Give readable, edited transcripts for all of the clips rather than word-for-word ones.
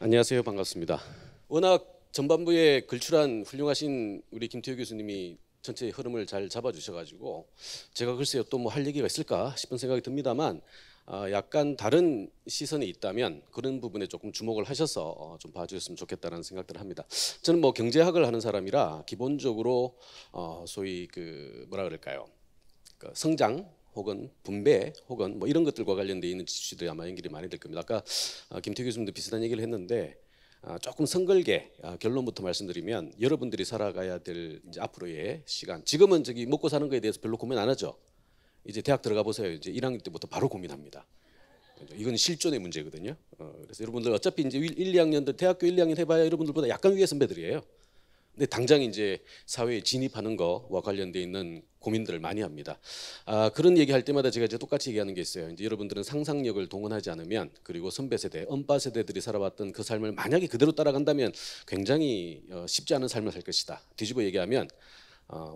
안녕하세요. 반갑습니다. 워낙 전반부에 걸출한 훌륭하신 우리 김태우 교수님이 전체 흐름을 잘 잡아주셔가지고 제가 글쎄요 또 뭐 할 얘기가 있을까 싶은 생각이 듭니다만 약간 다른 시선이 있다면 그런 부분에 조금 주목을 하셔서 좀 봐주셨으면 좋겠다는 생각들을 합니다. 저는 뭐 경제학을 하는 사람이라 기본적으로 소위 그 뭐라 그럴까요? 그 성장 혹은 분배 혹은 뭐 이런 것들과 관련되어 있는 지수들이 아마 연결이 많이 될 겁니다. 아까 김태규 교수님도 비슷한 얘기를 했는데 조금 성글게 결론부터 말씀드리면 여러분들이 살아가야 될 이제 앞으로의 시간. 지금은 저기 먹고 사는 거에 대해서 별로 고민 안 하죠. 이제 대학 들어가 보세요. 이제 1학년 때부터 바로 고민합니다. 이건 실존의 문제거든요. 그래서 여러분들 어차피 이제 1, 2학년들 대학교 1, 2학년 해봐야 여러분들보다 약간 위에 선배들이에요. 근데 당장 이제 사회에 진입하는 거와 관련돼 있는 고민들을 많이 합니다. 그런 얘기할 때마다 제가 이제 똑같이 얘기하는 게 있어요. 이제 여러분들은 상상력을 동원하지 않으면 그리고 선배 세대, 엄빠 세대들이 살아왔던 그 삶을 만약에 그대로 따라간다면 굉장히 쉽지 않은 삶을 살 것이다. 뒤집어 얘기하면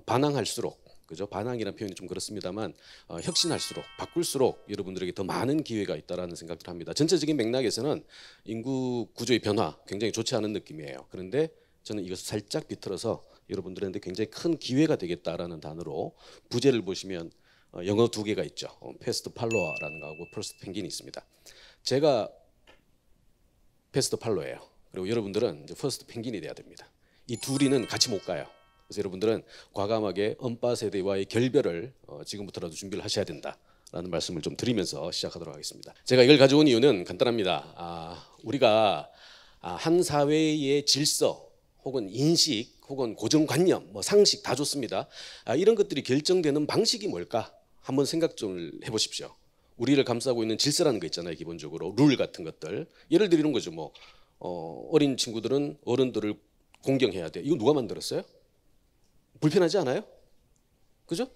반항할수록 그죠? 반항이라는 표현이 좀 그렇습니다만 혁신할수록 바꿀수록 여러분들에게 더 많은 기회가 있다라는 생각을 합니다. 전체적인 맥락에서는 인구 구조의 변화 굉장히 좋지 않은 느낌이에요. 그런데 저는 이것을 살짝 비틀어서 여러분들한테 굉장히 큰 기회가 되겠다라는 단어로 부제를 보시면 영어 두 개가 있죠. 패스트 팔로워라는 거하고 퍼스트 펭귄이 있습니다. 제가 패스트 팔로예요. 그리고 여러분들은 이제 퍼스트 펭귄이 돼야 됩니다. 이 둘이는 같이 못 가요. 그래서 여러분들은 과감하게 엄빠 세대와의 결별을 지금부터라도 준비를 하셔야 된다라는 말씀을 좀 드리면서 시작하도록 하겠습니다. 제가 이걸 가져온 이유는 간단합니다. 우리가 한 사회의 질서 혹은 인식 혹은 고정관념 뭐 상식 다 좋습니다. 이런 것들이 결정되는 방식이 뭘까 한번 생각 좀 해보십시오. 우리를 감싸고 있는 질서라는 거 있잖아요. 기본적으로 룰 같은 것들 예를 들이는 거죠. 뭐 어린 친구들은 어른들을 공경해야 돼. 이거 누가 만들었어요? 불편하지 않아요? 그죠?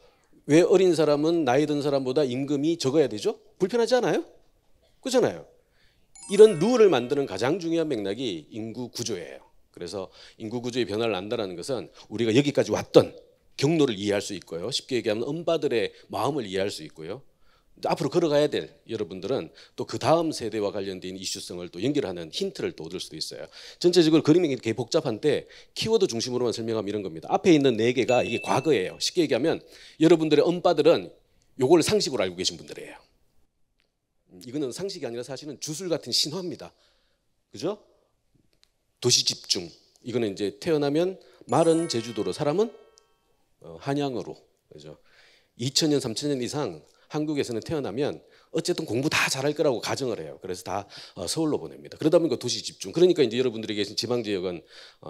왜 어린 사람은 나이 든 사람보다 임금이 적어야 되죠? 불편하지 않아요? 그렇잖아요. 이런 룰을 만드는 가장 중요한 맥락이 인구 구조예요. 그래서 인구 구조의 변화를 안다는 것은 우리가 여기까지 왔던 경로를 이해할 수 있고요. 쉽게 얘기하면 엄바들의 마음을 이해할 수 있고요. 앞으로 걸어가야 될 여러분들은 또 그 다음 세대와 관련된 이슈성을 또 연결하는 힌트를 또 얻을 수도 있어요. 전체적으로 그림이 이렇게 복잡한데 키워드 중심으로만 설명하면 이런 겁니다. 앞에 있는 네 개가 이게 과거예요. 쉽게 얘기하면 여러분들의 엄바들은 요걸 상식으로 알고 계신 분들이에요. 이거는 상식이 아니라 사실은 주술 같은 신화입니다. 그죠? 도시 집중. 이거는 이제 태어나면 말은 제주도로 사람은 한양으로. 그죠? 2000년, 3000년 이상 한국에서는 태어나면 어쨌든 공부 다 잘할 거라고 가정을 해요. 그래서 다 서울로 보냅니다. 그러다 보니까 도시 집중. 그러니까 이제 여러분들이 계신 지방 지역은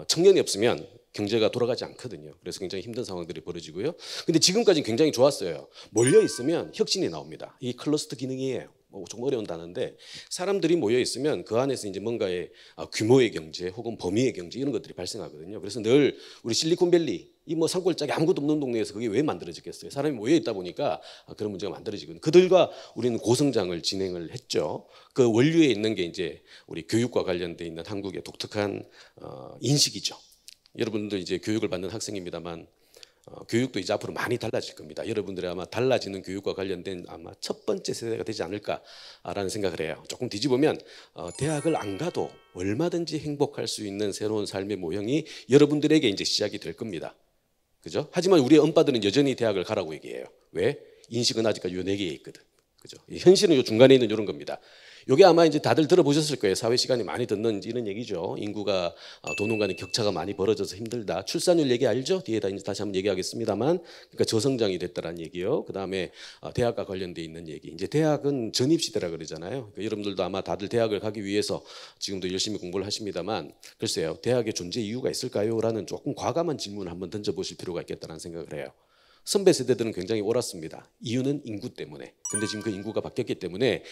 청년이 없으면 경제가 돌아가지 않거든요. 그래서 굉장히 힘든 상황들이 벌어지고요. 근데 지금까지는 굉장히 좋았어요. 몰려 있으면 혁신이 나옵니다. 이 클러스터 기능이에요. 조금 어려운 단어인데 사람들이 모여 있으면 그 안에서 이제 뭔가의 규모의 경제 혹은 범위의 경제 이런 것들이 발생하거든요. 그래서 늘 우리 실리콘밸리 이 뭐 산골짜기 아무것도 없는 동네에서 그게 왜 만들어졌겠어요? 사람이 모여 있다 보니까 그런 문제가 만들어지거든요. 그들과 우리는 고성장을 진행을 했죠. 그 원류에 있는 게 이제 우리 교육과 관련돼 있는 한국의 독특한 인식이죠. 여러분들 이제 교육을 받는 학생입니다만 교육도 이제 앞으로 많이 달라질 겁니다. 여러분들이 아마 달라지는 교육과 관련된 아마 첫 번째 세대가 되지 않을까라는 생각을 해요. 조금 뒤집으면 대학을 안 가도 얼마든지 행복할 수 있는 새로운 삶의 모형이 여러분들에게 이제 시작이 될 겁니다. 그죠? 하지만 우리 엄빠들은 여전히 대학을 가라고 얘기해요. 왜? 인식은 아직까지 요 네 개에 있거든. 그죠? 현실은 요 중간에 있는 이런 겁니다. 요게 아마 이제 다들 들어보셨을 거예요. 사회 시간이 많이 듣는 이런 얘기죠. 인구가 도농 간의 격차가 많이 벌어져서 힘들다. 출산율 얘기 알죠? 뒤에다 이제 다시 한번 얘기하겠습니다만, 그러니까 저성장이 됐다라는 얘기요. 그 다음에 대학과 관련돼 있는 얘기. 이제 대학은 전입 시대라 그러잖아요. 그러니까 여러분들도 아마 다들 대학을 가기 위해서 지금도 열심히 공부를 하십니다만, 글쎄요, 대학의 존재 이유가 있을까요?라는 조금 과감한 질문을 한번 던져보실 필요가 있겠다는 생각을 해요. 선배 세대들은 굉장히 옳았습니다. 이유는 인구 때문에. 근데 지금 그 인구가 바뀌었기 때문에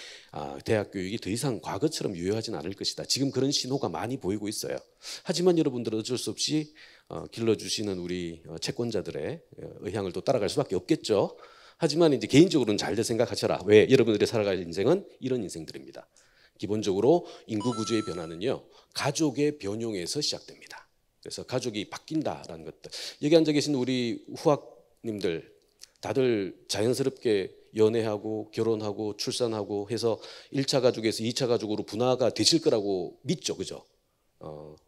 대학 교육이 더 이상 과거처럼 유효하진 않을 것이다. 지금 그런 신호가 많이 보이고 있어요. 하지만 여러분들은 어쩔 수 없이 길러주시는 우리 채권자들의 의향을 또 따라갈 수밖에 없겠죠. 하지만 이제 개인적으로는 잘될 생각하셔라. 왜? 여러분들이 살아갈 인생은 이런 인생들입니다. 기본적으로 인구 구조의 변화는요, 가족의 변용에서 시작됩니다. 그래서 가족이 바뀐다라는 것들. 여기 앉아 계신 우리 후학님들 다들 자연스럽게 연애하고 결혼하고 출산하고 해서 1차 가족에서 2차 가족으로 분화가 되실 거라고 믿죠. 그죠?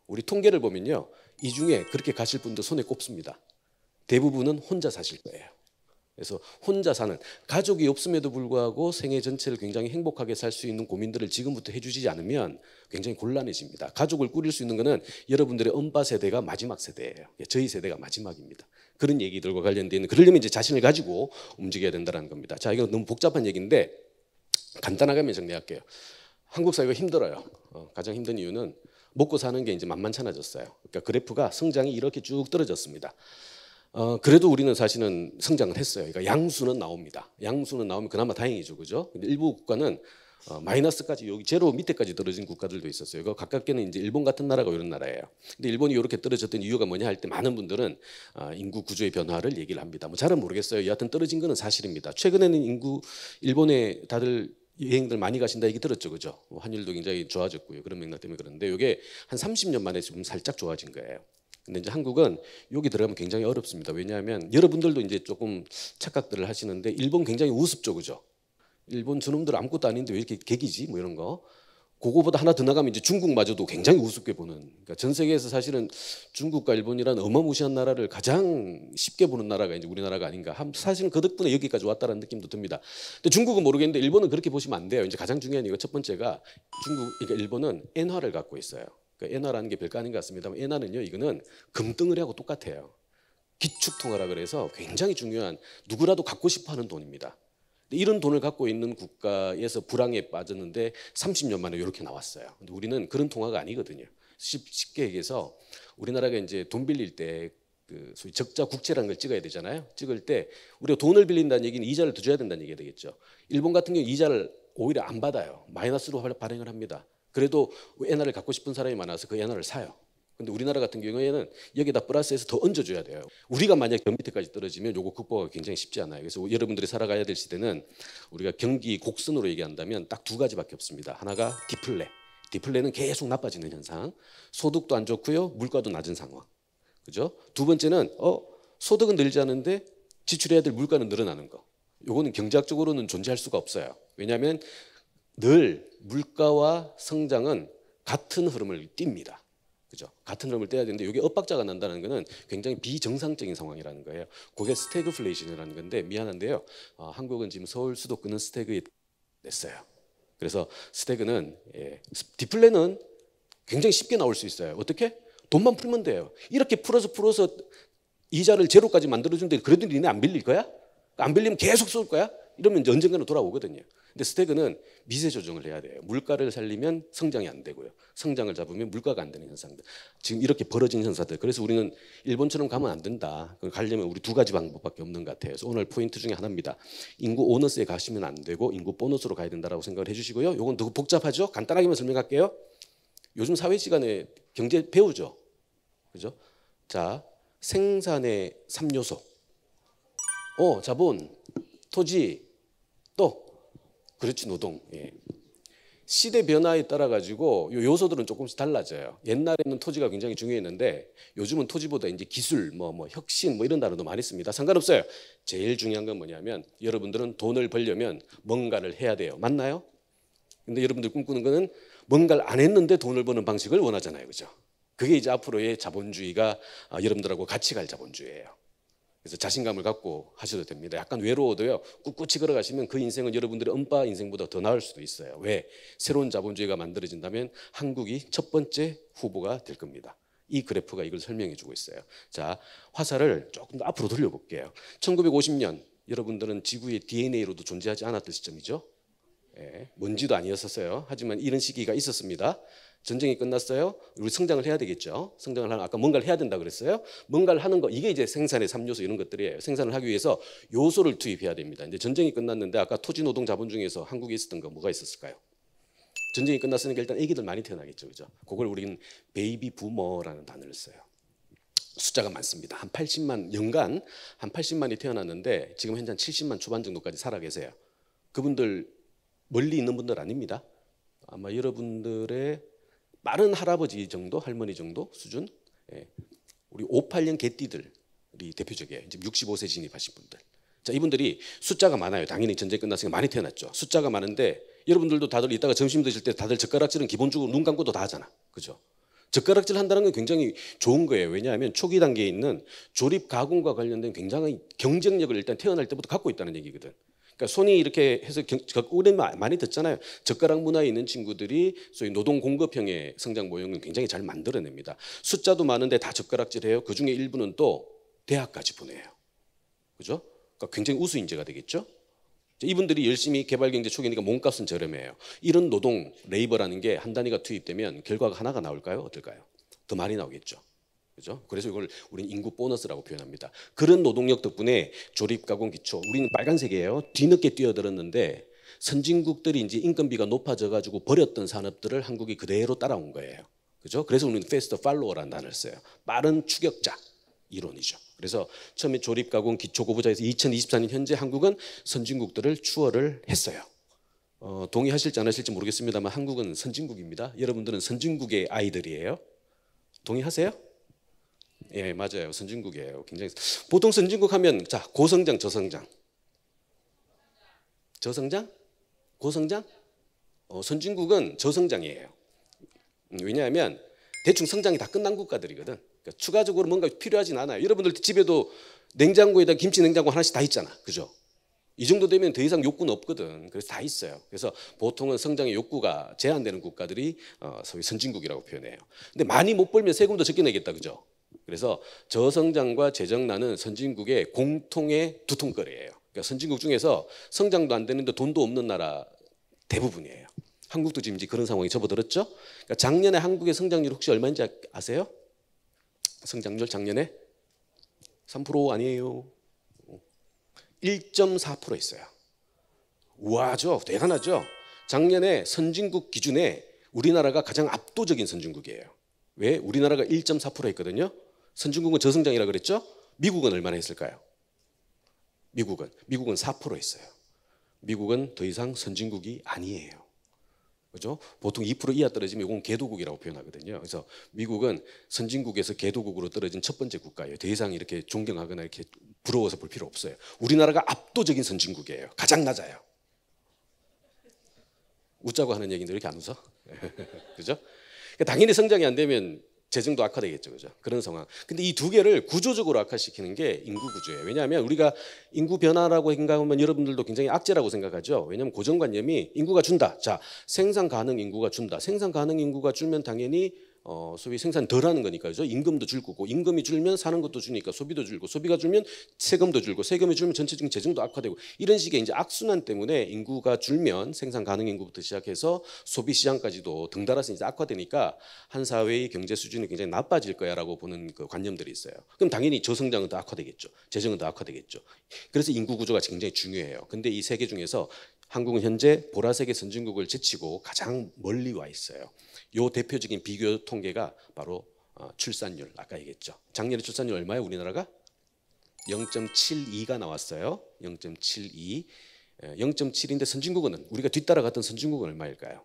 우리 통계를 보면요, 이 중에 그렇게 가실 분들 손에 꼽습니다. 대부분은 혼자 사실 거예요. 그래서 혼자 사는, 가족이 없음에도 불구하고 생애 전체를 굉장히 행복하게 살 수 있는 고민들을 지금부터 해주지 않으면 굉장히 곤란해집니다. 가족을 꾸릴 수 있는 것은 여러분들의 엄빠 세대가 마지막 세대예요. 저희 세대가 마지막입니다. 그런 얘기들과 관련된, 그러려면 이제 자신을 가지고 움직여야 된다는 겁니다. 자, 이건 너무 복잡한 얘기인데 간단하게 정리할게요. 한국 사회가 힘들어요. 가장 힘든 이유는 먹고 사는 게 이제 만만찮아졌어요. 그러니까 그래프가 성장이 이렇게 쭉 떨어졌습니다. 그래도 우리는 사실은 성장을 했어요. 그러니까 양수는 나옵니다. 양수는 나오면 그나마 다행이죠, 그죠? 근데 일부 국가는 마이너스까지, 여기 제로 밑에까지 떨어진 국가들도 있었어요. 이거 가깝게는 이제 일본 같은 나라가 이런 나라예요. 근데 일본이 이렇게 떨어졌던 이유가 뭐냐 할 때 많은 분들은 인구 구조의 변화를 얘기를 합니다. 뭐 잘은 모르겠어요. 여하튼 떨어진 거는 사실입니다. 최근에는 일본에 다들 여행들 많이 가신다 얘기 들었죠, 그죠? 환율도 굉장히 좋아졌고요. 그런 맥락 때문에 그런데 이게 한 30년 만에 좀 살짝 좋아진 거예요. 근데 이제 한국은 여기 들어가면 굉장히 어렵습니다. 왜냐하면 여러분들도 이제 조금 착각들을 하시는데 일본 굉장히 우습죠, 그죠? 일본 저놈들 아무것도 아닌데 왜 이렇게 개기지? 뭐 이런 거. 그거보다 하나 더 나가면 이제 중국마저도 굉장히 우습게 보는. 그러니까 전 세계에서 사실은 중국과 일본이라는 어마무시한 나라를 가장 쉽게 보는 나라가 이제 우리나라가 아닌가. 사실은 그 덕분에 여기까지 왔다는 느낌도 듭니다. 근데 중국은 모르겠는데 일본은 그렇게 보시면 안 돼요. 이제 가장 중요한 이거 첫 번째가 그러니까 일본은 엔화를 갖고 있어요. 그러니까 엔화라는 게 별거 아닌 것 같습니다만 엔화는요, 이거는 금덩어리하고 똑같아요. 기축통화라 그래서 굉장히 중요한, 누구라도 갖고 싶어하는 돈입니다. 이런 돈을 갖고 있는 국가에서 불황에 빠졌는데 30년 만에 이렇게 나왔어요. 근데 우리는 그런 통화가 아니거든요. 쉽게 얘기해서 우리나라가 이제 돈 빌릴 때 그 소위 적자 국채라는 걸 찍어야 되잖아요. 찍을 때 우리가 돈을 빌린다는 얘기는 이자를 더 줘야 된다는 얘기가 되겠죠. 일본 같은 경우 이자를 오히려 안 받아요. 마이너스로 발행을 합니다. 그래도 엔화를 갖고 싶은 사람이 많아서 그 엔화를 사요. 근데 우리나라 같은 경우에는 여기다 플러스해서 더 얹어줘야 돼요. 우리가 만약 저 밑에까지 떨어지면 요거 극복하기 굉장히 쉽지 않아요. 그래서 여러분들이 살아가야 될 시대는 우리가 경기 곡선으로 얘기한다면 딱 두 가지밖에 없습니다. 하나가 디플레. 디플레는 계속 나빠지는 현상. 소득도 안 좋고요, 물가도 낮은 상황. 그죠? 두 번째는 소득은 늘지 않는데 지출해야 될 물가는 늘어나는 거. 요거는 경제학적으로는 존재할 수가 없어요. 왜냐하면 늘 물가와 성장은 같은 흐름을 띱니다. 그죠? 같은 흐름을 떼야 되는데 이게 엇박자가 난다는 것은 굉장히 비정상적인 상황이라는 거예요. 그게 스태그플레이션이라는 건데 미안한데요. 한국은 지금 서울 수도권은 스태그에 냈어요. 그래서 스태그는 디플레는 굉장히 쉽게 나올 수 있어요. 어떻게? 돈만 풀면 돼요. 이렇게 풀어서 이자를 제로까지 만들어준데 그래도 니네 안 빌릴 거야? 안 빌리면 계속 쏠 거야? 이러면 언젠가는 돌아오거든요. 근데 스태그는 미세 조정을 해야 돼요. 물가를 살리면 성장이 안 되고요. 성장을 잡으면 물가가 안 되는 현상들. 지금 이렇게 벌어진 현상들. 그래서 우리는 일본처럼 가면 안 된다. 가려면 우리 두 가지 방법밖에 없는 것 같아요. 그래서 오늘 포인트 중에 하나입니다. 인구 오너스에 가시면 안 되고 인구 보너스로 가야 된다고 생각을 해주시고요. 이건 더 복잡하죠? 간단하게만 설명할게요. 요즘 사회 시간에 경제 배우죠. 그죠? 자, 생산의 3요소. 자본, 토지, 또 그렇지, 노동. 시대 변화에 따라 가지고 요 요소들은 조금씩 달라져요. 옛날에는 토지가 굉장히 중요했는데 요즘은 토지보다 이제 기술, 혁신 이런 단어도 많이 씁니다. 상관없어요. 제일 중요한 건 뭐냐면 여러분들은 돈을 벌려면 뭔가를 해야 돼요. 맞나요? 근데 여러분들 꿈꾸는 거는 뭔가를 안 했는데 돈을 버는 방식을 원하잖아요. 그죠? 그게 이제 앞으로의 자본주의가 여러분들하고 같이 갈 자본주의예요. 그래서 자신감을 갖고 하셔도 됩니다. 약간 외로워도요, 꿋꿋이 걸어가시면 그 인생은 여러분들의 엄빠 인생보다 더 나을 수도 있어요. 왜? 새로운 자본주의가 만들어진다면 한국이 첫 번째 후보가 될 겁니다. 이 그래프가 이걸 설명해 주고 있어요. 자, 화살을 조금 더 앞으로 돌려볼게요. 1950년 여러분들은 지구의 DNA로도 존재하지 않았던 시점이죠. 먼지도 아니었었어요. 하지만 이런 시기가 있었습니다. 전쟁이 끝났어요. 우리 성장을 해야 되겠죠. 성장을 하는, 아까 뭔가를 해야 된다 그랬어요. 뭔가를 하는 거, 이게 이제 생산의 3요소 이런 것들이에요. 생산을 하기 위해서 요소를 투입해야 됩니다. 이제 전쟁이 끝났는데 아까 토지 노동 자본 중에서 한국에 있었던 거 뭐가 있었을까요? 전쟁이 끝났으니까 일단 아기들 많이 태어나겠죠. 그죠? 그걸 우리는 베이비 부머라는 단어를 써요. 숫자가 많습니다. 한 80만, 연간 한 80만이 태어났는데 지금 현재 한 70만 초반 정도까지 살아 계세요. 그분들 멀리 있는 분들 아닙니다. 아마 여러분들의 빠른 할아버지 정도, 할머니 정도 수준. 우리 58년 개띠들이 대표적이에요. 지금 65세 진입하신 분들. 자, 이분들이 숫자가 많아요. 당연히 전쟁 끝났으니까 많이 태어났죠. 숫자가 많은데 여러분들도 다들 이따가 점심 드실 때 다들 젓가락질은 기본적으로 눈 감고도 다 하잖아. 그죠? 젓가락질 한다는 건 굉장히 좋은 거예요. 왜냐하면 초기 단계에 있는 조립 가공과 관련된 굉장히 경쟁력을 일단 태어날 때부터 갖고 있다는 얘기거든. 그러니까 손이 이렇게 해서 우리 많이 듣잖아요. 젓가락 문화에 있는 친구들이 소위 노동 공급형의 성장 모형을 굉장히 잘 만들어냅니다. 숫자도 많은데 다 젓가락질해요. 그 중에 일부는 또 대학까지 보내요. 그죠? 그러니까 굉장히 우수 인재가 되겠죠. 이분들이 열심히 개발경제 초기니까 몸값은 저렴해요. 이런 노동 레이버라는 게 한 단위가 투입되면 결과가 하나가 나올까요? 어떨까요? 더 많이 나오겠죠. 그죠? 그래서 이걸 우리는 인구 보너스라고 표현합니다. 그런 노동력 덕분에 조립 가공 기초, 우리는 빨간색이에요. 뒤늦게 뛰어들었는데 선진국들이 이제 인건비가 높아져 가지고 버렸던 산업들을 한국이 그대로 따라온 거예요. 그죠? 그래서 우리는 fast follower라는 단어를 써요. 빠른 추격자 이론이죠. 그래서 처음에 조립 가공 기초 고부자에서 2024년 현재 한국은 선진국들을 추월을 했어요. 동의하실지 안 하실지 모르겠습니다만 한국은 선진국입니다. 여러분들은 선진국의 아이들이에요. 동의하세요? 예, 맞아요. 선진국이에요. 굉장히 보통 선진국 하면 자, 고성장, 저성장. 저성장? 고성장? 선진국은 저성장이에요. 왜냐하면 대충 성장이 다 끝난 국가들이거든. 그러니까 추가적으로 뭔가 필요하진 않아요. 여러분들 집에도 냉장고에다 김치 냉장고 하나씩 다 있잖아. 그죠? 이 정도 되면 더 이상 욕구는 없거든. 그래서 다 있어요. 그래서 보통은 성장의 욕구가 제한되는 국가들이 소위 선진국이라고 표현해요. 근데 많이 못 벌면 세금도 적게 내겠다. 그죠? 그래서 저성장과 재정난은 선진국의 공통의 두통거리예요. 그러니까 선진국 중에서 성장도 안 되는데 돈도 없는 나라 대부분이에요. 한국도 지금 이제 그런 상황이 접어들었죠. 그러니까 작년에 한국의 성장률 혹시 얼마인지 아세요? 성장률 작년에 3% 아니에요. 1.4% 있어요. 우와죠. 대단하죠. 작년에 선진국 기준에 우리나라가 가장 압도적인 선진국이에요. 왜? 우리나라가 1.4% 했거든요. 선진국은 저성장이라 그랬죠. 미국은 얼마나 했을까요? 미국은 4% 했어요. 미국은 더 이상 선진국이 아니에요. 그죠? 보통 2% 이하 떨어지면 이건 개도국이라고 표현하거든요. 그래서 미국은 선진국에서 개도국으로 떨어진 첫 번째 국가예요. 더 이상 이렇게 존경하거나 이렇게 부러워서 볼 필요 없어요. 우리나라가 압도적인 선진국이에요. 가장 낮아요. 웃자고 하는 얘기인데 왜 이렇게 안 웃어? 그죠? 그러니까 당연히 성장이 안 되면 재정도 악화되겠죠. 그죠? 그런 상황. 근데 이 두 개를 구조적으로 악화시키는 게 인구 구조예요. 왜냐하면 우리가 인구 변화라고 생각하면 여러분들도 굉장히 악재라고 생각하죠. 왜냐하면 고정관념이 인구가 준다. 자, 생산 가능 인구가 준다. 생산 가능 인구가 줄면 당연히 소비 생산 덜 하는 거니까 그죠? 임금도 줄 거고 임금이 줄면 사는 것도 주니까 소비도 줄고 소비가 줄면 세금도 줄고 세금이 줄면 전체적인 재정도 악화되고 이런 식의 이제 악순환 때문에 인구가 줄면 생산 가능 인구부터 시작해서 소비 시장까지도 덩달아서 이제 악화되니까 한 사회의 경제 수준이 굉장히 나빠질 거야라고 보는 그 관념들이 있어요. 그럼 당연히 저성장은 더 악화되겠죠. 재정은 더 악화되겠죠. 그래서 인구 구조가 굉장히 중요해요. 근데 이 세 개 중에서 한국은 현재 보라색의 선진국을 제치고 가장 멀리 와 있어요. 요 대표적인 비교 통계가 바로 출산율 아까 얘기했죠. 작년에 출산율 얼마예요? 우리나라가 0.72가 나왔어요. 0.72. 0.7인데 선진국은 우리가 뒤따라갔던 선진국은 얼마일까요?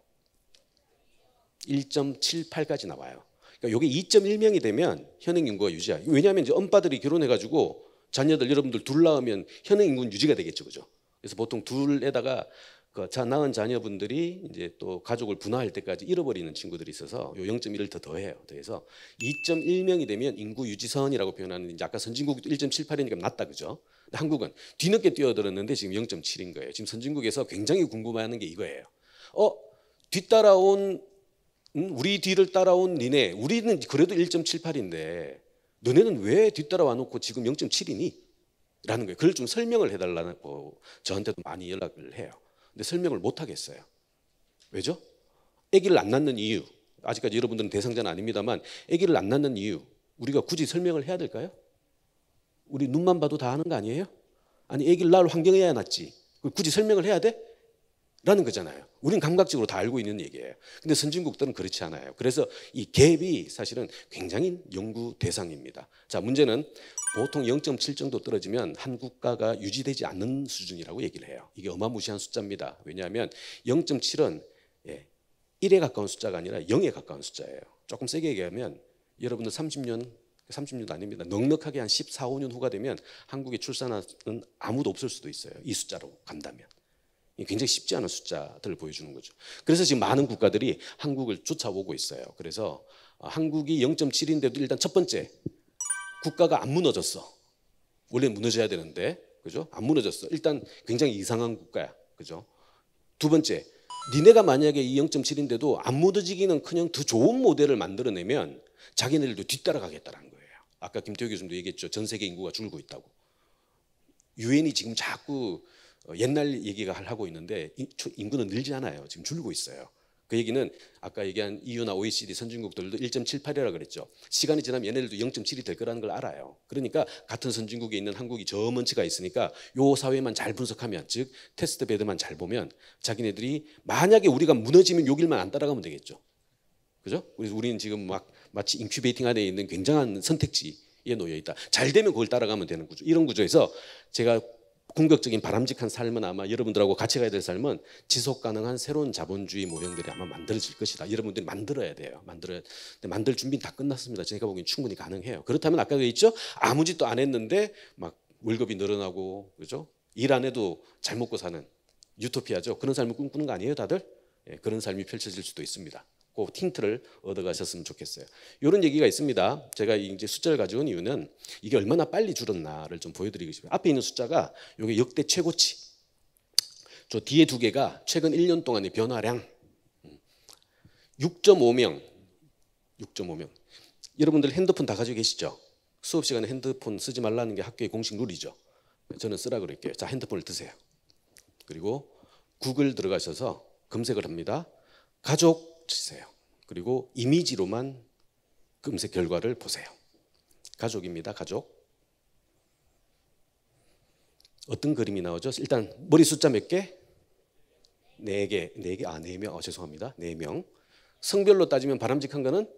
1.78까지 나와요. 그러니까 이게 2.1명이 되면 현행 인구가 유지야. 왜냐하면 이제 엄빠들이 결혼해가지고 자녀들 여러분들 둘 낳으면 현행 인구는 유지가 되겠죠, 그죠? 그래서 보통 둘에다가 낳은 자녀분들이 이제 또 가족을 분화할 때까지 잃어버리는 친구들이 있어서 요 0.1을 더 더해요. 더해서 2.1명이 되면 인구 유지선이라고 표현하는 이제 아까 선진국도 1.78이니까 낮다, 그죠? 근데 한국은 뒤늦게 뛰어들었는데 지금 0.7인 거예요. 지금 선진국에서 굉장히 궁금해하는 게 이거예요. 뒤따라온 우리 뒤를 따라온 니네, 우리는 그래도 1.78인데 너네는 왜 뒤따라와 놓고 지금 0.7이니? 라는 거예요. 그걸 좀 설명을 해달라고 저한테도 많이 연락을 해요. 근데 설명을 못 하겠어요. 왜죠? 아기를 안 낳는 이유, 아직까지 여러분들은 대상자는 아닙니다만 아기를 안 낳는 이유 우리가 굳이 설명을 해야 될까요? 우리 눈만 봐도 다 아는 거 아니에요? 아니 아기를 낳을 환경이어야 낫지 그걸 굳이 설명을 해야 돼? 라는 거잖아요. 우린 감각적으로 다 알고 있는 얘기예요. 근데 선진국들은 그렇지 않아요. 그래서 이 갭이 사실은 굉장히 연구 대상입니다. 자, 문제는 보통 0.7 정도 떨어지면 한 국가가 유지되지 않는 수준이라고 얘기를 해요. 이게 어마무시한 숫자입니다. 왜냐하면 0.7은 1에 가까운 숫자가 아니라 0에 가까운 숫자예요. 조금 세게 얘기하면 여러분들 30년 아닙니다. 넉넉하게 한 14, 15년 후가 되면 한국에 출산하는 아무도 없을 수도 있어요. 이 숫자로 간다면. 굉장히 쉽지 않은 숫자들을 보여주는 거죠. 그래서 지금 많은 국가들이 한국을 쫓아오고 있어요. 그래서 한국이 0.7인데도 일단 첫 번째, 국가가 안 무너졌어. 원래 무너져야 되는데, 그죠? 안 무너졌어. 일단 굉장히 이상한 국가야, 그죠? 두 번째, 니네가 만약에 이 0.7인데도 안 무너지기는커녕 더 좋은 모델을 만들어내면 자기네들도 뒤따라가겠다는 거예요. 아까 김태호 교수님도 얘기했죠. 전 세계 인구가 줄고 있다고. 유엔이 지금 자꾸 옛날 얘기가 하고 있는데 인구는 늘지 않아요. 지금 줄고 있어요. 그 얘기는 아까 얘기한 EU나 OECD 선진국들도 1.78이라 그랬죠. 시간이 지나면 얘네들도 0.7이 될 거라는 걸 알아요. 그러니까 같은 선진국에 있는 한국이 저 먼치가 있으니까 요 사회만 잘 분석하면, 즉 테스트 베드만 잘 보면 자기네들이 만약에 우리가 무너지면 요 길만 안 따라가면 되겠죠. 그죠? 우리는 지금 막 마치 인큐베이팅 안에 있는 굉장한 선택지에 놓여 있다. 잘 되면 그걸 따라가면 되는 구조. 이런 구조에서 제가 궁극적인 바람직한 삶은 아마 여러분들하고 같이 가야 될 삶은 지속 가능한 새로운 자본주의 모형들이 아마 만들어질 것이다. 여러분들이 만들어야 돼요. 만들 준비는 다 끝났습니다. 제가 보기엔 충분히 가능해요. 그렇다면 아까 얘기했죠? 아무 짓도 안 했는데 막 월급이 늘어나고, 그죠? 일 안 해도 잘 먹고 사는 유토피아죠. 그런 삶을 꿈꾸는 거 아니에요, 다들? 예, 그런 삶이 펼쳐질 수도 있습니다. 그 틴트를 얻어가셨으면 좋겠어요. 이런 얘기가 있습니다. 제가 이제 숫자를 가져온 이유는 이게 얼마나 빨리 줄었나를 좀 보여드리고 싶어요. 앞에 있는 숫자가 이게 역대 최고치. 저 뒤에 두 개가 최근 1년 동안의 변화량. 6.5명. 6.5명. 여러분들 핸드폰 다 가지고 계시죠? 수업 시간에 핸드폰 쓰지 말라는 게 학교의 공식 룰이죠. 저는 쓰라 그럴게요. 자, 핸드폰을 드세요. 그리고 구글 들어가셔서 검색을 합니다. 가족 치세요. 그리고 이미지로만 검색 결과를 보세요. 가족입니다. 가족. 어떤 그림이 나오죠? 일단 머리 숫자 몇 개? 4개. 4개. 4명. 죄송합니다. 4명. 성별로 따지면 바람직한 거는,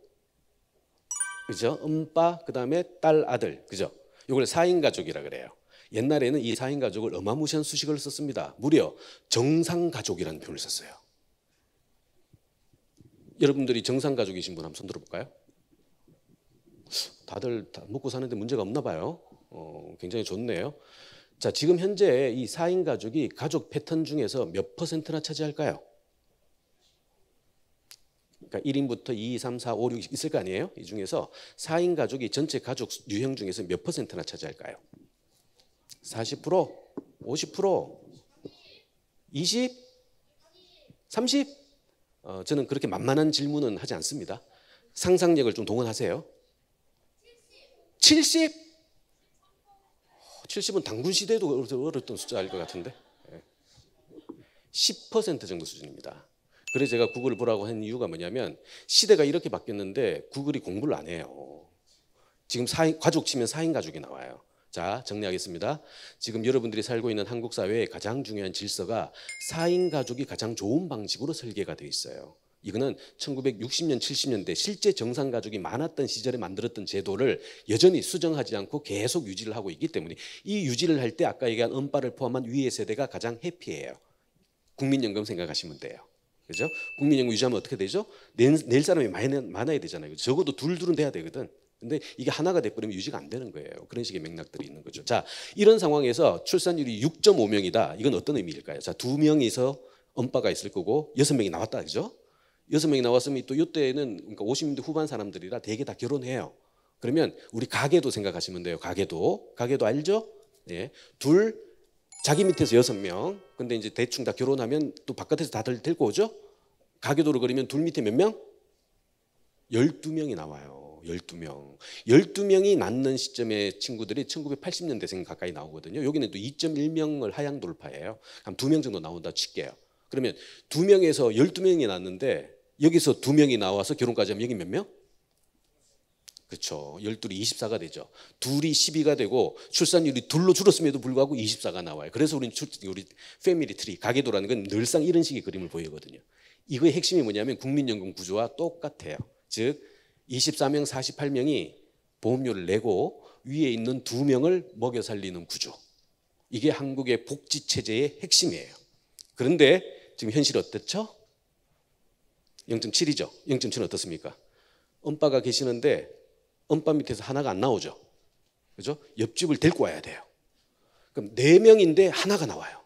그죠? 엄빠, 그다음에 딸, 아들. 그죠? 이걸 4인 가족이라 그래요. 옛날에는 이 4인 가족을 어마무시한 수식어를 썼습니다. 무려 정상 가족이라는 표현을 썼어요. 여러분들이 정상 가족이신 분 한번 손 들어볼까요? 다들 다 먹고 사는데 문제가 없나 봐요. 굉장히 좋네요. 자, 지금 현재 이 4인 가족이 가족 패턴 중에서 몇 %나 차지할까요? 그러니까 1인부터 2, 3, 4, 5, 6 있을 거 아니에요? 이 중에서 4인 가족이 전체 가족 유형 중에서 몇 %나 차지할까요? 40%? 50%? 20? 30? 저는 그렇게 만만한 질문은 하지 않습니다. 상상력을 좀 동원하세요. 70? 70은 당군 시대도 어렸던 숫자일 것 같은데. 10% 정도 수준입니다. 그래서 제가 구글을 보라고 한 이유가 뭐냐면 시대가 이렇게 바뀌었는데 구글이 공부를 안 해요. 지금 가족 치면 4인 가족이 나와요. 자, 정리하겠습니다. 지금 여러분들이 살고 있는 한국 사회의 가장 중요한 질서가 4인 가족이 가장 좋은 방식으로 설계가 되어 있어요. 이거는 1960년, 70년대 실제 정상 가족이 많았던 시절에 만들었던 제도를 여전히 수정하지 않고 계속 유지를 하고 있기 때문에 이 유지를 할 때 아까 얘기한 엄빠를 포함한 위의 세대가 가장 해피해요. 국민연금 생각하시면 돼요. 그죠? 국민연금 유지하면 어떻게 되죠? 낼 사람이 많아야 되잖아요. 적어도 둘은 돼야 되거든. 근데 이게 하나가 돼버리면 유지가 안 되는 거예요. 그런 식의 맥락들이 있는 거죠. 자, 이런 상황에서 출산율이 6.5명이다. 이건 어떤 의미일까요? 자, 2명이서 엄빠가 있을 거고 6명이 나왔다, 그죠? 6명이 나왔으면 또 이때는 그러니까 50년대 후반 사람들이라 대개 다 결혼해요. 그러면 우리 가계도 생각하시면 돼요. 가계도 알죠? 예, 둘 자기 밑에서 6명. 근데 이제 대충 다 결혼하면 또 바깥에서 다들 데리고 오죠? 가계도를 그리면 둘 밑에 몇 명? 12명이 나와요. 12명. 12명이 낳는 시점의 친구들이 1980년대생 가까이 나오거든요. 여기는 또 2.1명을 하향 돌파해요. 한 2명 정도 나온다 칠게요. 그러면 2명에서 12명이 낳는데 여기서 2명이 나와서 결혼까지 하면 여기 몇 명? 그렇죠. 12이 24가 되죠. 둘이 12가 되고 출산율이 둘로 줄었음에도 불구하고 24가 나와요. 그래서 우리 패밀리 트리, 가계도라는 건 늘상 이런 식의 그림을 보이거든요. 이거의 핵심이 뭐냐면 국민연금 구조와 똑같아요. 즉 24명, 48명이 보험료를 내고 위에 있는 2명을 먹여 살리는 구조. 이게 한국의 복지체제의 핵심이에요. 그런데 지금 현실이 어떻죠? 0.7이죠. 0.7은 어떻습니까? 엄빠가 계시는데 엄빠 밑에서 하나가 안 나오죠. 그죠? 옆집을 데리고 와야 돼요. 그럼 4명인데 하나가 나와요.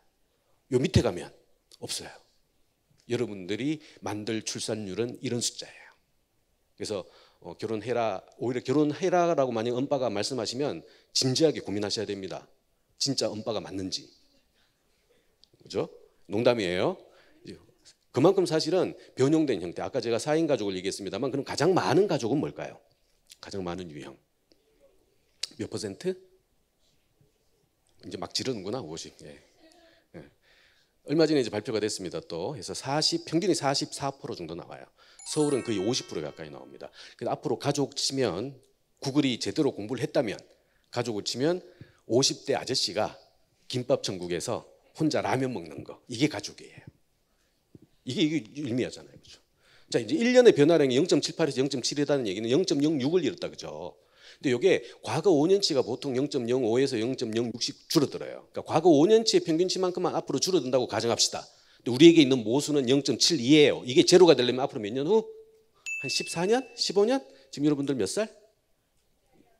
요 밑에 가면 없어요. 여러분들이 만들 출산율은 이런 숫자예요. 그래서 결혼해라, 오히려 결혼해라라고 만약 엄빠가 말씀하시면 진지하게 고민하셔야 됩니다. 진짜 엄빠가 맞는지. 그죠? 농담이에요. 그만큼 사실은 변형된 형태. 아까 제가 4인 가족을 얘기했습니다만, 그럼 가장 많은 가족은 뭘까요? 가장 많은 유형. 몇 퍼센트? 이제 막 지르는구나, 50. 예. 예. 얼마 전에 이제 발표가 됐습니다. 또 해서 평균이 44% 정도 나와요. 서울은 거의 50% 가까이 나옵니다. 그래서 앞으로 가족 치면, 구글이 제대로 공부를 했다면, 가족을 치면 50대 아저씨가 김밥 천국에서 혼자 라면 먹는 거, 이게 가족이에요. 이게 의미하잖아요. 그죠? 자, 이제 1년의 변화량이 0.78에서 0.7이라는 얘기는 0.06을 잃었다. 그죠? 근데 이게 과거 5년치가 보통 0.05에서 0.06씩 줄어들어요. 그러니까 과거 5년치의 평균치만큼만 앞으로 줄어든다고 가정합시다. 근데 우리에게 있는 모수는 0.72예요. 이게 제로가 되려면 앞으로 몇 년 후? 한 14년? 15년? 지금 여러분들 몇 살?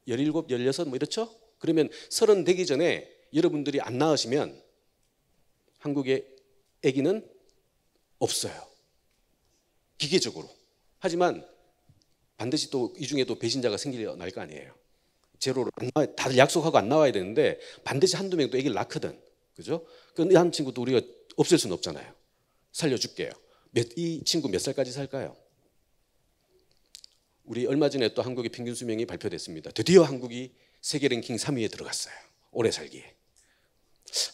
17, 16, 뭐 이렇죠? 그러면 30 되기 전에 여러분들이 안 낳으시면 한국의 아기는 없어요. 기계적으로. 하지만 반드시 또 이 중에 또 배신자가 생길 거 아니에요. 제로로 다들 약속하고 안 나와야 되는데 반드시 한두 명 또 아기를 낳거든. 그죠? 그런데 한 친구도 우리가 없앨 수는 없잖아요. 살려줄게요. 이 친구 몇 살까지 살까요? 우리 얼마 전에 또 한국의 평균 수명이 발표됐습니다. 드디어 한국이 세계 랭킹 3위에 들어갔어요. 오래 살기에.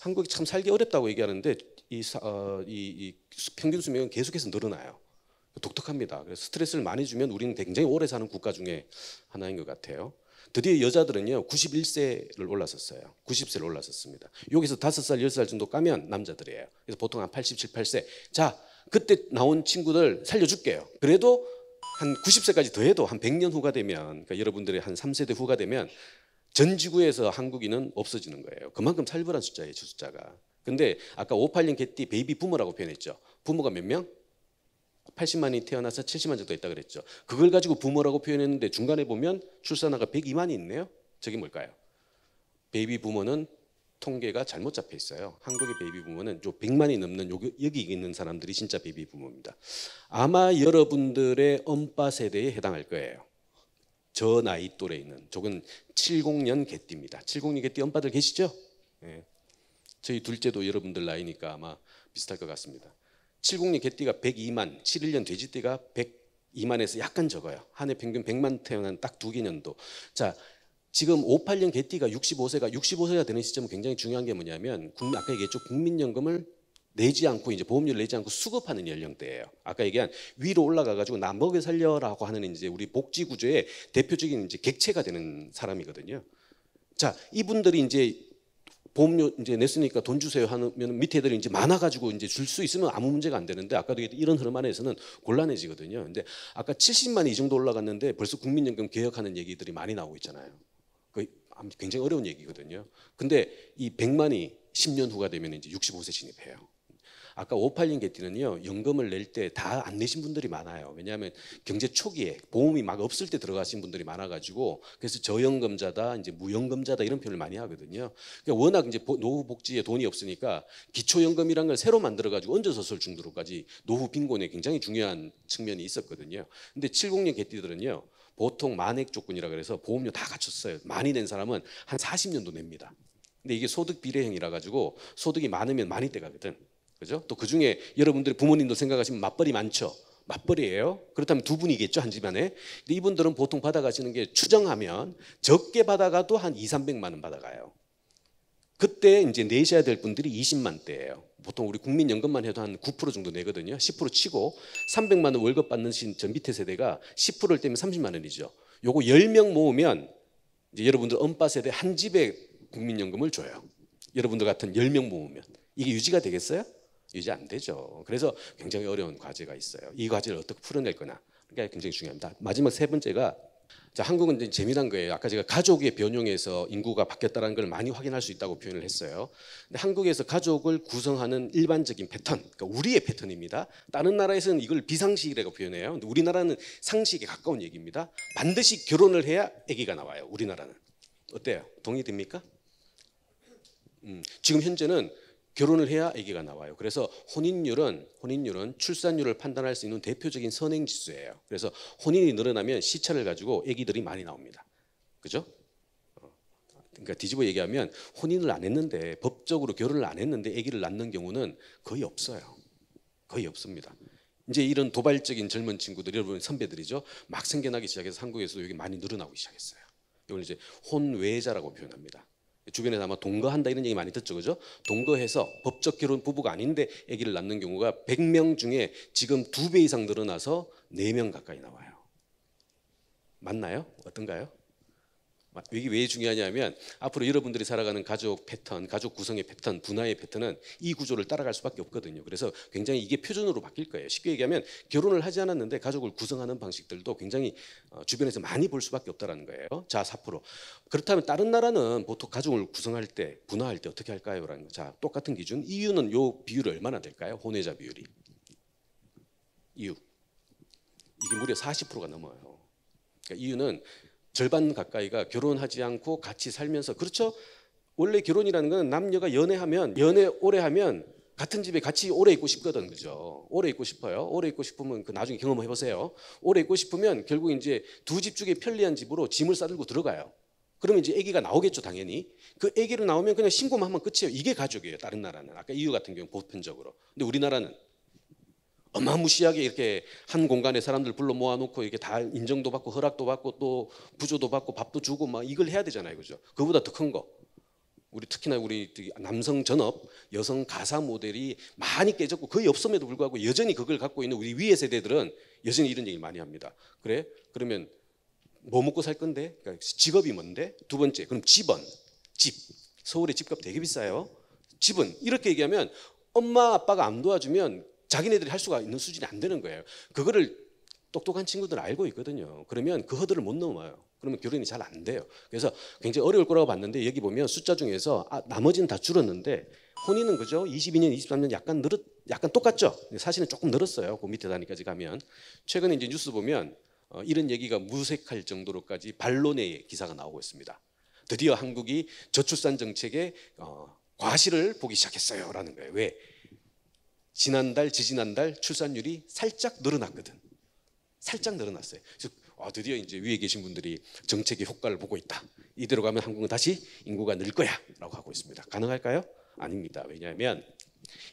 한국이 참 살기 어렵다고 얘기하는데 이 평균 수명은 계속해서 늘어나요. 독특합니다. 그래서 스트레스를 많이 주면 우리는 굉장히 오래 사는 국가 중에 하나인 것 같아요. 드디어 여자들은요 91세를 올라섰어요. 90세를 올라섰습니다. 여기서 5살, 10살 정도 까면 남자들이에요. 그래서 보통 한 87, 8세. 자, 그때 나온 친구들 살려줄게요. 그래도 한 90세까지 더해도 한 100년 후가 되면, 그러니까 여러분들이 한 3세대 후가 되면 전 지구에서 한국인은 없어지는 거예요. 그만큼 살벌한 숫자예요, 저 숫자가. 근데 아까 586 개띠 베이비 부모라고 표현했죠. 부모가 몇 명? 80만이 태어나서 70만 정도 있다 그랬죠. 그걸 가지고 부모라고 표현했는데 중간에 보면 출산화가 102만이 있네요. 저게 뭘까요? 베이비 부모는 통계가 잘못 잡혀 있어요. 한국의 베이비 부모는 요 100만이 넘는 여기 있는 사람들이 진짜 베이비 부모입니다. 아마 여러분들의 엄빠 세대에 해당할 거예요. 저 나이 또래에 있는, 저건 70년 개띠입니다. 70년 개띠 엄빠들 계시죠? 네. 저희 둘째도 여러분들 나이니까 아마 비슷할 것 같습니다. 70년 개띠가 102만, 71년 돼지띠가 102만에서 약간 적어요. 한 해 평균 100만 태어난 딱 2개 년도. 자, 지금 586 개띠가 65세가 되는 시점은 굉장히 중요한 게 뭐냐면, 아까 얘기했죠. 국민연금을 내지 않고 이제 보험료를 내지 않고 수급하는 연령대예요. 아까 얘기한 위로 올라가 가지고 나 먹여 살려라고 하는 이제 우리 복지 구조의 대표적인 이제 객체가 되는 사람이거든요. 자, 이분들이 이제 보험료 이제 냈으니까 돈 주세요 하면 밑에 애들이 이제 많아가지고 이제 줄 수 있으면 아무 문제가 안 되는데, 아까도 이런 흐름 안에서는 곤란해지거든요. 근데 아까 70만 이 정도 올라갔는데 벌써 국민연금 개혁하는 얘기들이 많이 나오고 있잖아요. 굉장히 어려운 얘기거든요. 근데 이 100만이 10년 후가 되면 이제 65세 진입해요. 아까 586 개띠는요 연금을 낼 때 다 안 내신 분들이 많아요. 왜냐하면 경제 초기에 보험이 막 없을 때 들어가신 분들이 많아가지고, 그래서 저연금자다, 이제 무연금자다 이런 표현을 많이 하거든요. 그러니까 워낙 이제 노후 복지에 돈이 없으니까 기초연금이란 걸 새로 만들어가지고 얹어서 쓸 정도로까지 노후 빈곤에 굉장히 중요한 측면이 있었거든요. 근데 70년 개띠들은요 보통 만액 조건이라 그래서 보험료 다 갖췄어요. 많이 낸 사람은 한 40년도 냅니다. 근데 이게 소득 비례형이라 가지고 소득이 많으면 많이 떼가거든. 그죠? 또 그중에 여러분들이 부모님도 생각하시면 맞벌이 많죠. 맞벌이에요. 그렇다면 두 분이겠죠, 한 집안에. 근데 이분들은 보통 받아가시는 게 추정하면 적게 받아가도 한 2, 300만 원 받아가요. 그때 이제 내셔야 될 분들이 20만 대예요. 보통 우리 국민연금만 해도 한 9% 정도 내거든요. 10% 치고 300만 원 월급 받는 저 밑에 세대가 10%를 떼면 30만 원이죠. 요거 10명 모으면 이제 여러분들 엄빠 세대 한 집에 국민연금을 줘요. 여러분들 같은 10명 모으면 이게 유지가 되겠어요? 유지 안 되죠. 그래서 굉장히 어려운 과제가 있어요. 이 과제를 어떻게 풀어낼 거냐, 그게 굉장히 중요합니다. 마지막 세 번째가, 자, 한국은 이제 재미난 거예요. 아까 제가 가족의 변형에서 인구가 바뀌었다는 걸 많이 확인할 수 있다고 표현을 했어요. 근데 한국에서 가족을 구성하는 일반적인 패턴, 그러니까 우리의 패턴입니다. 다른 나라에서는 이걸 비상식이라고 표현해요. 근데 우리나라는 상식에 가까운 얘기입니다. 반드시 결혼을 해야 아기가 나와요. 우리나라는. 어때요? 동의됩니까? 지금 현재는 결혼을 해야 아기가 나와요. 그래서 혼인율은 출산율을 판단할 수 있는 대표적인 선행 지수예요. 그래서 혼인이 늘어나면 시차를 가지고 아기들이 많이 나옵니다. 그죠? 그러니까 뒤집어 얘기하면 혼인을 안 했는데, 법적으로 결혼을 안 했는데 아기를 낳는 경우는 거의 없어요. 거의 없습니다. 이제 이런 도발적인 젊은 친구들, 여러분 선배들이죠. 막 생겨나기 시작해서 한국에서도 여기 많이 늘어나고 시작했어요. 이걸 이제 혼외자라고 표현합니다. 주변에서 아마 동거한다 이런 얘기 많이 듣죠, 그죠? 동거해서 법적 결혼 부부가 아닌데 아기를 낳는 경우가 100명 중에 지금 2배 이상 늘어나서 4명 가까이 나와요. 맞나요? 어떤가요? 이게 왜 중요하냐면 앞으로 여러분들이 살아가는 가족 패턴, 가족 구성의 패턴, 분화의 패턴은 이 구조를 따라갈 수밖에 없거든요. 그래서 굉장히 이게 표준으로 바뀔 거예요. 쉽게 얘기하면 결혼을 하지 않았는데 가족을 구성하는 방식들도 굉장히 주변에서 많이 볼 수밖에 없다는 거예요. 자, 4%. 그렇다면 다른 나라는 보통 가족을 구성할 때, 분화할 때 어떻게 할까요? 라는 거. 자, 똑같은 기준. EU는 요 비율이 얼마나 될까요? 혼외자 비율이. EU. 이게 무려 40%가 넘어요. 그러니까 EU는 절반 가까이가 결혼하지 않고 같이 살면서, 그렇죠? 원래 결혼이라는 건 남녀가 연애 오래 하면 같은 집에 같이 오래 있고 싶거든, 그죠? 오래 있고 싶어요. 오래 있고 싶으면 그 나중에 경험해 보세요. 오래 있고 싶으면 결국 이제 두 집 중에 편리한 집으로 짐을 싸들고 들어가요. 그러면 이제 아기가 나오겠죠, 당연히. 그 아기로 나오면 그냥 신고만 하면 끝이에요. 이게 가족이에요. 다른 나라는. 아까 EU 같은 경우 보편적으로. 근데 우리나라는 어마무시하게 이렇게 한 공간에 사람들 불러 모아놓고 이렇게 다 인정도 받고 허락도 받고 또 부조도 받고 밥도 주고 막 이걸 해야 되잖아요, 그죠? 그보다 더 큰 거. 특히나 우리 남성 전업, 여성 가사 모델이 많이 깨졌고 거의 없음에도 불구하고 여전히 그걸 갖고 있는 우리 위의 세대들은 여전히 이런 얘기를 많이 합니다. 그래? 그러면 뭐 먹고 살 건데? 그러니까 직업이 뭔데? 두 번째, 그럼 집. 서울의 집값 되게 비싸요. 집은 이렇게 얘기하면 엄마 아빠가 안 도와주면 자기네들이 할 수가 있는 수준이 안 되는 거예요. 그거를 똑똑한 친구들은 알고 있거든요. 그러면 그 허들을 못 넘어요. 그러면 결혼이 잘 안 돼요. 그래서 굉장히 어려울 거라고 봤는데 여기 보면 숫자 중에서 나머지는 다 줄었는데 혼인은 그죠? 22년, 23년 약간 똑같죠? 사실은 조금 늘었어요. 그 밑에 단위까지 가면. 최근에 이제 뉴스 보면 이런 얘기가 무색할 정도로까지 반론의 기사가 나오고 있습니다. 드디어 한국이 저출산 정책에 과실을 보기 시작했어요라는 거예요. 왜? 지난달, 지지난달 출산율이 살짝 늘어났거든. 살짝 늘어났어요. 그래서 드디어 이제 위에 계신 분들이 정책의 효과를 보고 있다. 이대로 가면 한국은 다시 인구가 늘 거야라고 하고 있습니다. 가능할까요? 아닙니다. 왜냐하면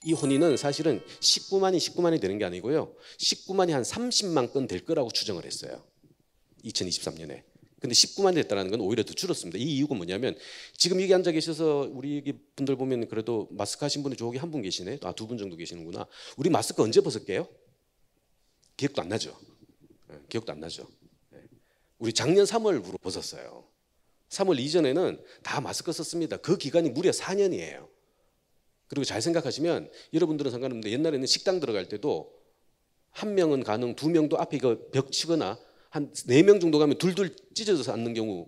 이 혼인은 사실은 19만이 되는 게 아니고요. 19만이 한 30만 건 될 거라고 추정을 했어요. 2023년에. 근데 19만이 됐다는 건 오히려 더 줄었습니다. 이 이유가 뭐냐면 지금 여기 앉아 계셔서 우리 분들 보면 그래도 마스크 하신 분이 저기 한 분 계시네. 2분 정도 계시는구나. 우리 마스크 언제 벗을게요? 기억도 안 나죠? 기억도 안 나죠? 우리 작년 3월부로 벗었어요. 3월 이전에는 다 마스크 썼습니다. 그 기간이 무려 4년이에요. 그리고 잘 생각하시면 여러분들은 상관없는데 옛날에는 식당 들어갈 때도 한 명은 가능, 2명도 앞에 이거 벽 치거나 한 4명 정도 가면 둘둘 찢어져서 앉는 경우,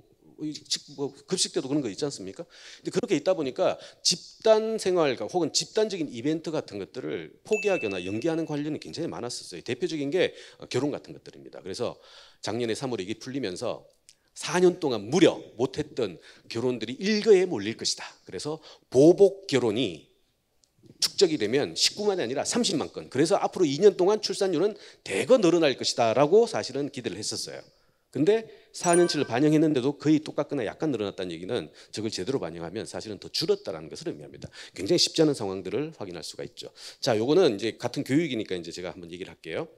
급식 때도 그런 거 있지 않습니까? 근데 그렇게 있다 보니까 집단 생활 혹은 집단적인 이벤트 같은 것들을 포기하거나 연기하는 관련이 굉장히 많았었어요. 대표적인 게 결혼 같은 것들입니다. 그래서 작년에 3월에 이게 풀리면서 4년 동안 무려 못했던 결혼들이 일거에 몰릴 것이다. 그래서 보복 결혼이 축적이 되면 19만이 아니라 30만 건. 그래서 앞으로 2년 동안 출산율은 대거 늘어날 것이다 라고 사실은 기대를 했었어요. 근데 4년치를 반영했는데도 거의 똑같거나 약간 늘어났다는 얘기는 저걸 제대로 반영하면 사실은 더 줄었다는 것을 의미합니다. 굉장히 쉽지 않은 상황들을 확인할 수가 있죠. 자, 요거는 이제 같은 교육이니까 이제 제가 한번 얘기를 할게요.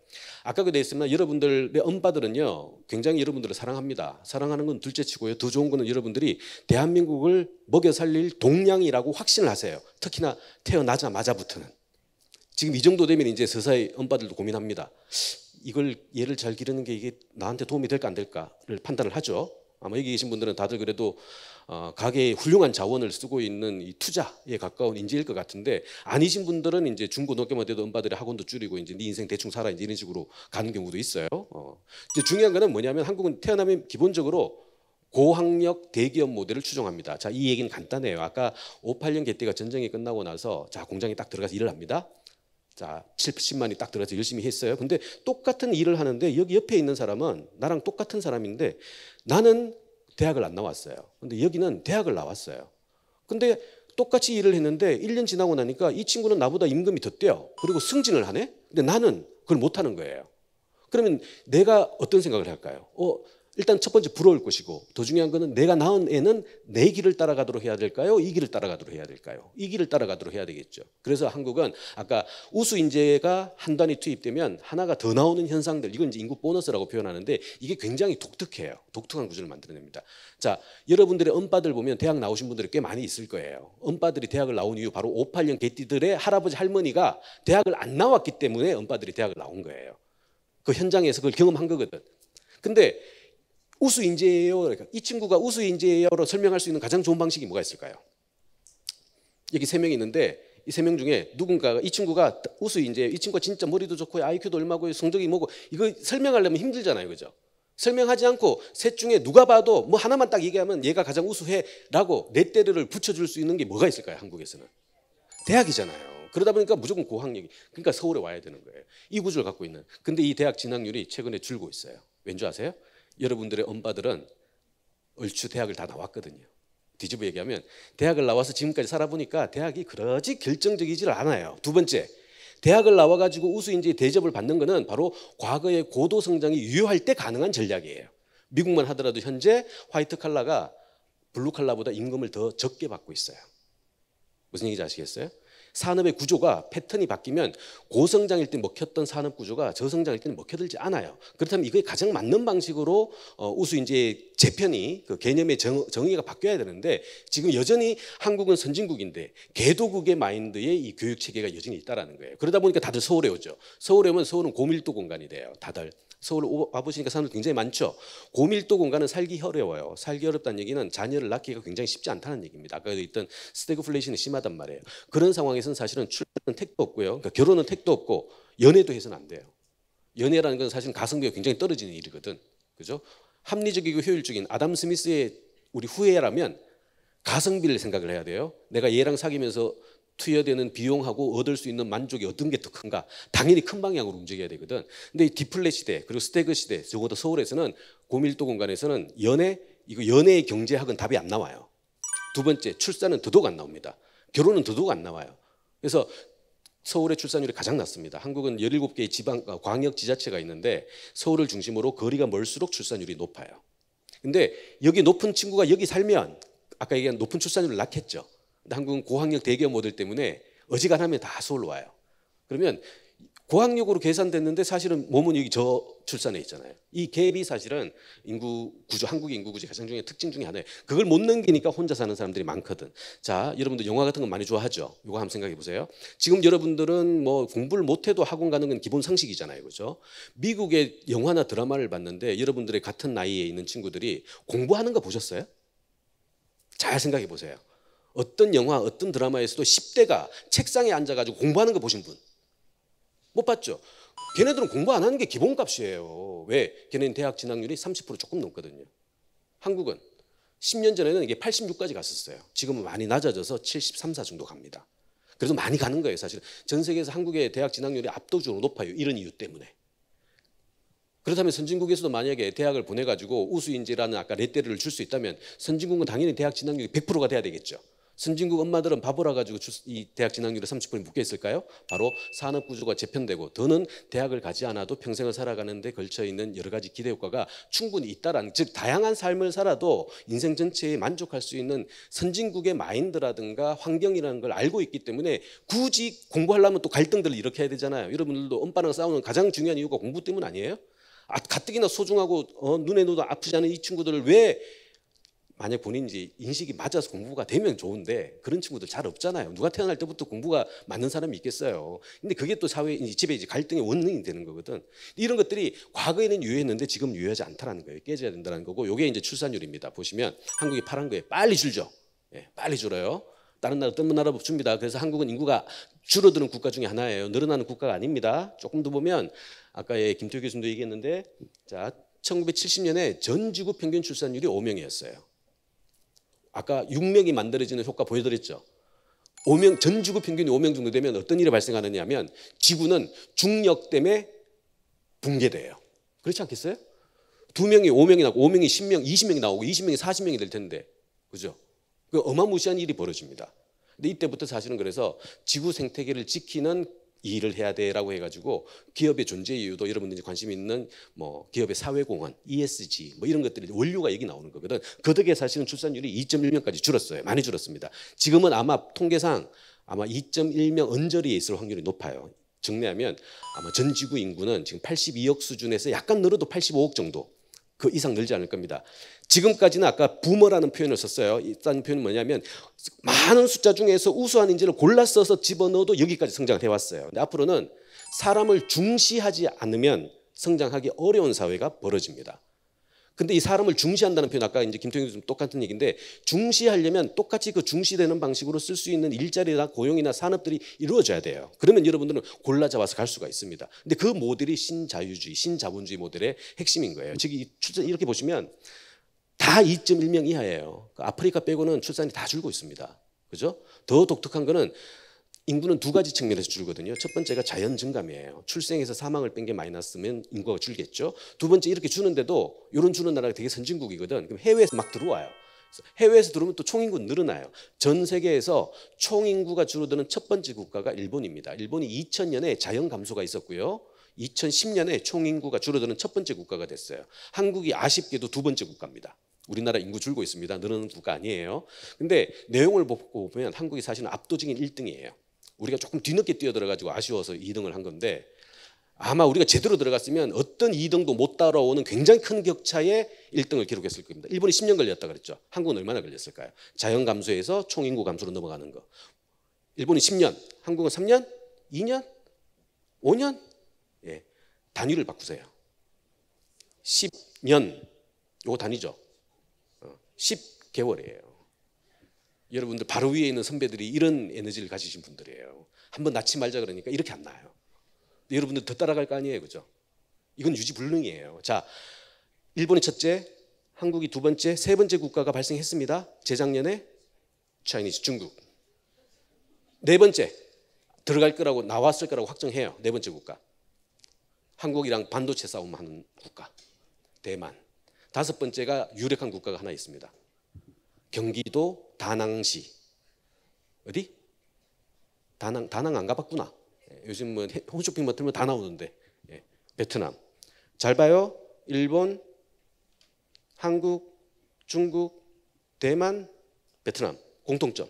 아까 그때 했으나 여러분들의 엄빠들은요, 굉장히 여러분들을 사랑합니다. 사랑하는 건 둘째치고요. 더 좋은 거는 여러분들이 대한민국을 먹여 살릴 동량이라고 확신을 하세요. 특히나 태어나자마자부터는. 지금 이 정도 되면 이제 서서히 엄빠들도 고민합니다. 이걸 얘를 잘 기르는 게 이게 나한테 도움이 될까 안 될까를 판단을 하죠. 아마 여기 계신 분들은 다들 그래도 가계에 훌륭한 자원을 쓰고 있는 이 투자에 가까운 인재일 것 같은데, 아니신 분들은 이제 중고등학교만 돼도 엄마들이 학원도 줄이고 이제 네 인생 대충 살아 이제 이런 식으로 가는 경우도 있어요. 이제 중요한 거는 뭐냐면 한국은 태어나면 기본적으로 고학력 대기업 모델을 추종합니다. 자, 이 얘기는 간단해요. 아까 58년 개띠가 전쟁이 끝나고 나서 자, 공장에 딱 들어가서 일을 합니다. 자, 70만이 딱 들어가서 열심히 했어요. 근데 똑같은 일을 하는데 여기 옆에 있는 사람은 나랑 똑같은 사람인데 나는 대학을 안 나왔어요. 근데 여기는 대학을 나왔어요. 근데 똑같이 일을 했는데 1년 지나고 나니까 이 친구는 나보다 임금이 더 뛰어. 그리고 승진을 하네. 근데 나는 그걸 못하는 거예요. 그러면 내가 어떤 생각을 할까요? 일단 첫 번째 부러울 것이고, 더 중요한 거는 내가 낳은 애는 내 길을 따라가도록 해야 될까요? 이 길을 따라가도록 해야 될까요? 이 길을 따라가도록 해야 되겠죠. 그래서 한국은 아까 우수 인재가 한 단위 투입되면 하나가 더 나오는 현상들, 이건 이제 인구 보너스라고 표현하는데 이게 굉장히 독특해요. 독특한 구조를 만들어냅니다. 자, 여러분들의 엄빠들 보면 대학 나오신 분들이 꽤 많이 있을 거예요. 엄빠들이 대학을 나온 이유 바로 586 개띠들의 할아버지 할머니가 대학을 안 나왔기 때문에 엄빠들이 대학을 나온 거예요. 그 현장에서 그걸 경험한 거거든. 근데 우수 인재예요. 그러니까 이 친구가 우수 인재예요로 설명할 수 있는 가장 좋은 방식이 뭐가 있을까요? 여기 3명이 있는데 이 3명 중에 누군가가 이 친구가 우수 인재예요. 이 친구가 진짜 머리도 좋고 IQ도 얼마고 성적이 뭐고 이거 설명하려면 힘들잖아요. 그죠? 설명하지 않고 셋 중에 누가 봐도 뭐 하나만 딱 얘기하면 얘가 가장 우수해라고 레떼르를 붙여줄 수 있는 게 뭐가 있을까요? 한국에서는 대학이잖아요. 그러다 보니까 무조건 고학력이, 그러니까 서울에 와야 되는 거예요. 이 구조를 갖고 있는. 근데 이 대학 진학률이 최근에 줄고 있어요. 왠지 아세요? 여러분들의 엄빠들은 얼추 대학을 다 나왔거든요. 뒤집어 얘기하면 대학을 나와서 지금까지 살아보니까 대학이 그러지 결정적이지를 않아요. 두 번째, 대학을 나와가지고 우수인재의 대접을 받는 것은 바로 과거의 고도 성장이 유효할 때 가능한 전략이에요. 미국만 하더라도 현재 화이트 칼라가 블루 칼라보다 임금을 더 적게 받고 있어요. 무슨 얘기인지 아시겠어요? 산업의 구조가 패턴이 바뀌면 고성장일 때 먹혔던 산업 구조가 저성장일 때는 먹혀들지 않아요. 그렇다면 이거에 가장 맞는 방식으로 우수인재의 재편이 그 개념의 정의가 바뀌어야 되는데 지금 여전히 한국은 선진국인데 개도국의 마인드의 이 교육 체계가 여전히 있다라는 거예요. 그러다 보니까 다들 서울에 오죠. 서울에 오면 서울은 고밀도 공간이 돼요. 다들. 서울 와보시니까 사람들 굉장히 많죠. 고밀도 공간은 살기 어려워요. 살기 어렵다는 얘기는 자녀를 낳기가 굉장히 쉽지 않다는 얘기입니다. 아까도 있던 스태그플레이션이 심하단 말이에요. 그런 상황에서는 사실은 출산은 택도 없고요. 그러니까 결혼은 택도 없고 연애도 해서는 안 돼요. 연애라는 건 사실은 가성비가 굉장히 떨어지는 일이거든. 그죠? 합리적이고 효율적인 아담 스미스의 우리 후예라면 가성비를 생각을 해야 돼요. 내가 얘랑 사귀면서 투여되는 비용하고 얻을 수 있는 만족이 어떤 게 더 큰가? 당연히 큰 방향으로 움직여야 되거든. 근데 이 디플렛 시대 그리고 스태그 시대, 적어도 서울에서는 고밀도 공간에서는 연애의 경제학은 답이 안 나와요. 두 번째, 출산은 더더욱 안 나옵니다. 결혼은 더더욱 안 나와요. 그래서 서울의 출산율이 가장 낮습니다. 한국은 17개의 광역 지자체가 있는데 서울을 중심으로 거리가 멀수록 출산율이 높아요. 근데 여기 높은 친구가 여기 살면 아까 얘기한 높은 출산율을 낳겠죠. 근데 한국은 고학력 대기업 모델 때문에 어지간하면 다 서울로 와요. 그러면 고학력으로 계산됐는데 사실은 몸은 여기 저출산에 있잖아요. 이 갭이 사실은 인구 구조, 한국의 인구 구조의 가장 중요한 특징 중에 하나예요. 그걸 못 넘기니까 혼자 사는 사람들이 많거든. 자, 여러분들 영화 같은 거 많이 좋아하죠? 이거 한번 생각해 보세요. 지금 여러분들은 뭐 공부를 못해도 학원 가는 건 기본 상식이잖아요. 그렇죠? 미국의 영화나 드라마를 봤는데 여러분들의 같은 나이에 있는 친구들이 공부하는 거 보셨어요? 잘 생각해 보세요. 어떤 영화, 어떤 드라마에서도 10대가 책상에 앉아가지고 공부하는 거 보신 분? 못 봤죠? 걔네들은 공부 안 하는 게 기본값이에요. 왜? 걔네는 대학 진학률이 30% 조금 넘거든요. 한국은 10년 전에는 이게 86까지 갔었어요. 지금은 많이 낮아져서 73, 4 정도 갑니다. 그래도 많이 가는 거예요. 사실 전 세계에서 한국의 대학 진학률이 압도적으로 높아요. 이런 이유 때문에. 그렇다면 선진국에서도 만약에 대학을 보내가지고 우수인재라는 아까 레떼를 줄 수 있다면 선진국은 당연히 대학 진학률이 100%가 돼야 되겠죠. 선진국 엄마들은 바보라 가지고 이 대학 진학률에 30% 묶여 있을까요? 바로 산업 구조가 재편되고 더는 대학을 가지 않아도 평생을 살아가는데 걸쳐 있는 여러 가지 기대 효과가 충분히 있다라는, 즉 다양한 삶을 살아도 인생 전체에 만족할 수 있는 선진국의 마인드라든가 환경이라는 걸 알고 있기 때문에 굳이 공부하려면 또 갈등들을 일으켜야 되잖아요. 여러분들도 엄빠랑 싸우는 가장 중요한 이유가 공부 때문 아니에요? 가뜩이나 소중하고 눈에 넣어도 아프지 않은 이 친구들을 왜, 만약 본인이 인식이 맞아서 공부가 되면 좋은데 그런 친구들 잘 없잖아요. 누가 태어날 때부터 공부가 맞는 사람이 있겠어요. 근데 그게 또 사회 집에 이제 갈등의 원인이 되는 거거든. 이런 것들이 과거에는 유효했는데 지금 유효하지 않다라는 거예요. 깨져야 된다는 거고, 이게 이제 출산율입니다. 보시면 한국이 파란 거에 빨리 줄죠. 예, 빨리 줄어요. 다른 나라 어떤 나라 줍니다. 그래서 한국은 인구가 줄어드는 국가 중에 하나예요. 늘어나는 국가가 아닙니다. 조금 더 보면 아까 김태우 교수님도 얘기했는데, 자 1970년에 전 지구 평균 출산율이 5명이었어요. 아까 6명이 만들어지는 효과 보여드렸죠. 5명, 전 지구 평균이 5명 정도 되면 어떤 일이 발생하느냐 하면 지구는 중력 때문에 붕괴돼요. 그렇지 않겠어요? 2명이 5명이 나고 5명이 10명, 20명이 나오고 20명이 40명이 될 텐데, 그죠? 그 어마무시한 일이 벌어집니다. 근데 이때부터 사실은 그래서 지구 생태계를 지키는 이 일을 해야 돼라고 해가지고 기업의 존재 이유도 여러분들이 관심 있는 뭐 기업의 사회공헌, ESG 뭐 이런 것들이 원료가 여기 나오는 거거든. 그 덕에 사실은 출산율이 2.1명까지 줄었어요. 많이 줄었습니다. 지금은 아마 통계상 아마 2.1명 언저리에 있을 확률이 높아요. 정리하면 아마 전 지구 인구는 지금 82억 수준에서 약간 늘어도 85억 정도 그 이상 늘지 않을 겁니다. 지금까지는 아까 부머라는 표현을 썼어요. 이딴 표현은 뭐냐면 많은 숫자 중에서 우수한 인재를 골라 써서 집어넣어도 여기까지 성장을 해왔어요. 근데 앞으로는 사람을 중시하지 않으면 성장하기 어려운 사회가 벌어집니다. 근데 이 사람을 중시한다는 표현 아까 이제 김태경 교수님 똑같은 얘기인데 중시하려면 똑같이 그 중시되는 방식으로 쓸 수 있는 일자리나 고용이나 산업들이 이루어져야 돼요. 그러면 여러분들은 골라 잡아서 갈 수가 있습니다. 근데 그 모델이 신자유주의, 신자본주의 모델의 핵심인 거예요. 즉 이렇게 보시면 다 2.1명 이하예요. 아프리카 빼고는 출산이 다 줄고 있습니다. 그죠? 더 독특한 거는 인구는 두 가지 측면에서 줄거든요. 첫 번째가 자연 증감이에요. 출생에서 사망을 뺀 게 마이너스면 인구가 줄겠죠. 두 번째 이렇게 주는데도 이런 주는 나라가 되게 선진국이거든. 그럼 해외에서 막 들어와요. 해외에서 들어오면 또 총인구는 늘어나요. 전 세계에서 총인구가 줄어드는 첫 번째 국가가 일본입니다. 일본이 2000년에 자연 감소가 있었고요. 2010년에 총인구가 줄어드는 첫 번째 국가가 됐어요. 한국이 아쉽게도 두 번째 국가입니다. 우리나라 인구 줄고 있습니다. 늘어나는 국가 아니에요. 근데 내용을 보고 보면 한국이 사실은 압도적인 1등이에요. 우리가 조금 뒤늦게 뛰어들어가지고 아쉬워서 2등을 한 건데 아마 우리가 제대로 들어갔으면 어떤 2등도 못 따라오는 굉장히 큰 격차의 1등을 기록했을 겁니다. 일본이 10년 걸렸다 그랬죠. 한국은 얼마나 걸렸을까요? 자연 감소에서 총인구 감소로 넘어가는 거. 일본이 10년, 한국은 3년, 2년, 5년? 예, 단위를 바꾸세요. 10년, 요거 단위죠. 10개월이에요. 여러분들 바로 위에 있는 선배들이 이런 에너지를 가지신 분들이에요. 한번 낳지 말자 그러니까 이렇게 안 나요. 여러분들 더 따라갈 거 아니에요, 그죠? 이건 유지불능이에요. 자, 일본이 첫째, 한국이 두 번째, 세 번째 국가가 발생했습니다. 재작년에 차이니즈 중국. 네 번째 들어갈 거라고 나왔을 거라고 확정해요. 네 번째 국가. 한국이랑 반도체 싸움하는 국가. 대만. 다섯 번째가 유력한 국가가 하나 있습니다. 경기도 다낭시. 어디? 다낭 안 가봤구나. 요즘 뭐 홈쇼핑 뭐 들면 다 나오는데. 베트남. 잘 봐요. 일본, 한국, 중국, 대만, 베트남. 공통점.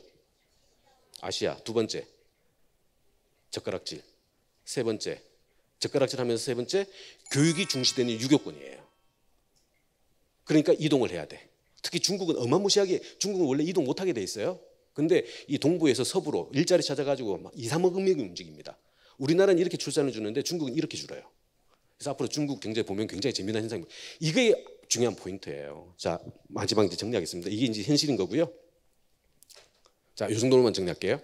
아시아. 두 번째. 젓가락질. 세 번째. 젓가락질 하면서 세 번째. 교육이 중시되는 유교권이에요. 그러니까 이동을 해야 돼. 특히 중국은 어마무시하게 중국은 원래 이동 못하게 돼 있어요. 근데 이 동부에서 서부로 일자리 찾아가지고 막 2, 3억 명이 움직입니다. 우리나라는 이렇게 출산을 주는데 중국은 이렇게 줄어요. 그래서 앞으로 중국 경제 보면 굉장히 재미난 현상입니다. 이게 중요한 포인트예요. 자, 마지막 이제 정리하겠습니다. 이게 이제 현실인 거고요. 자, 이 정도로만 정리할게요.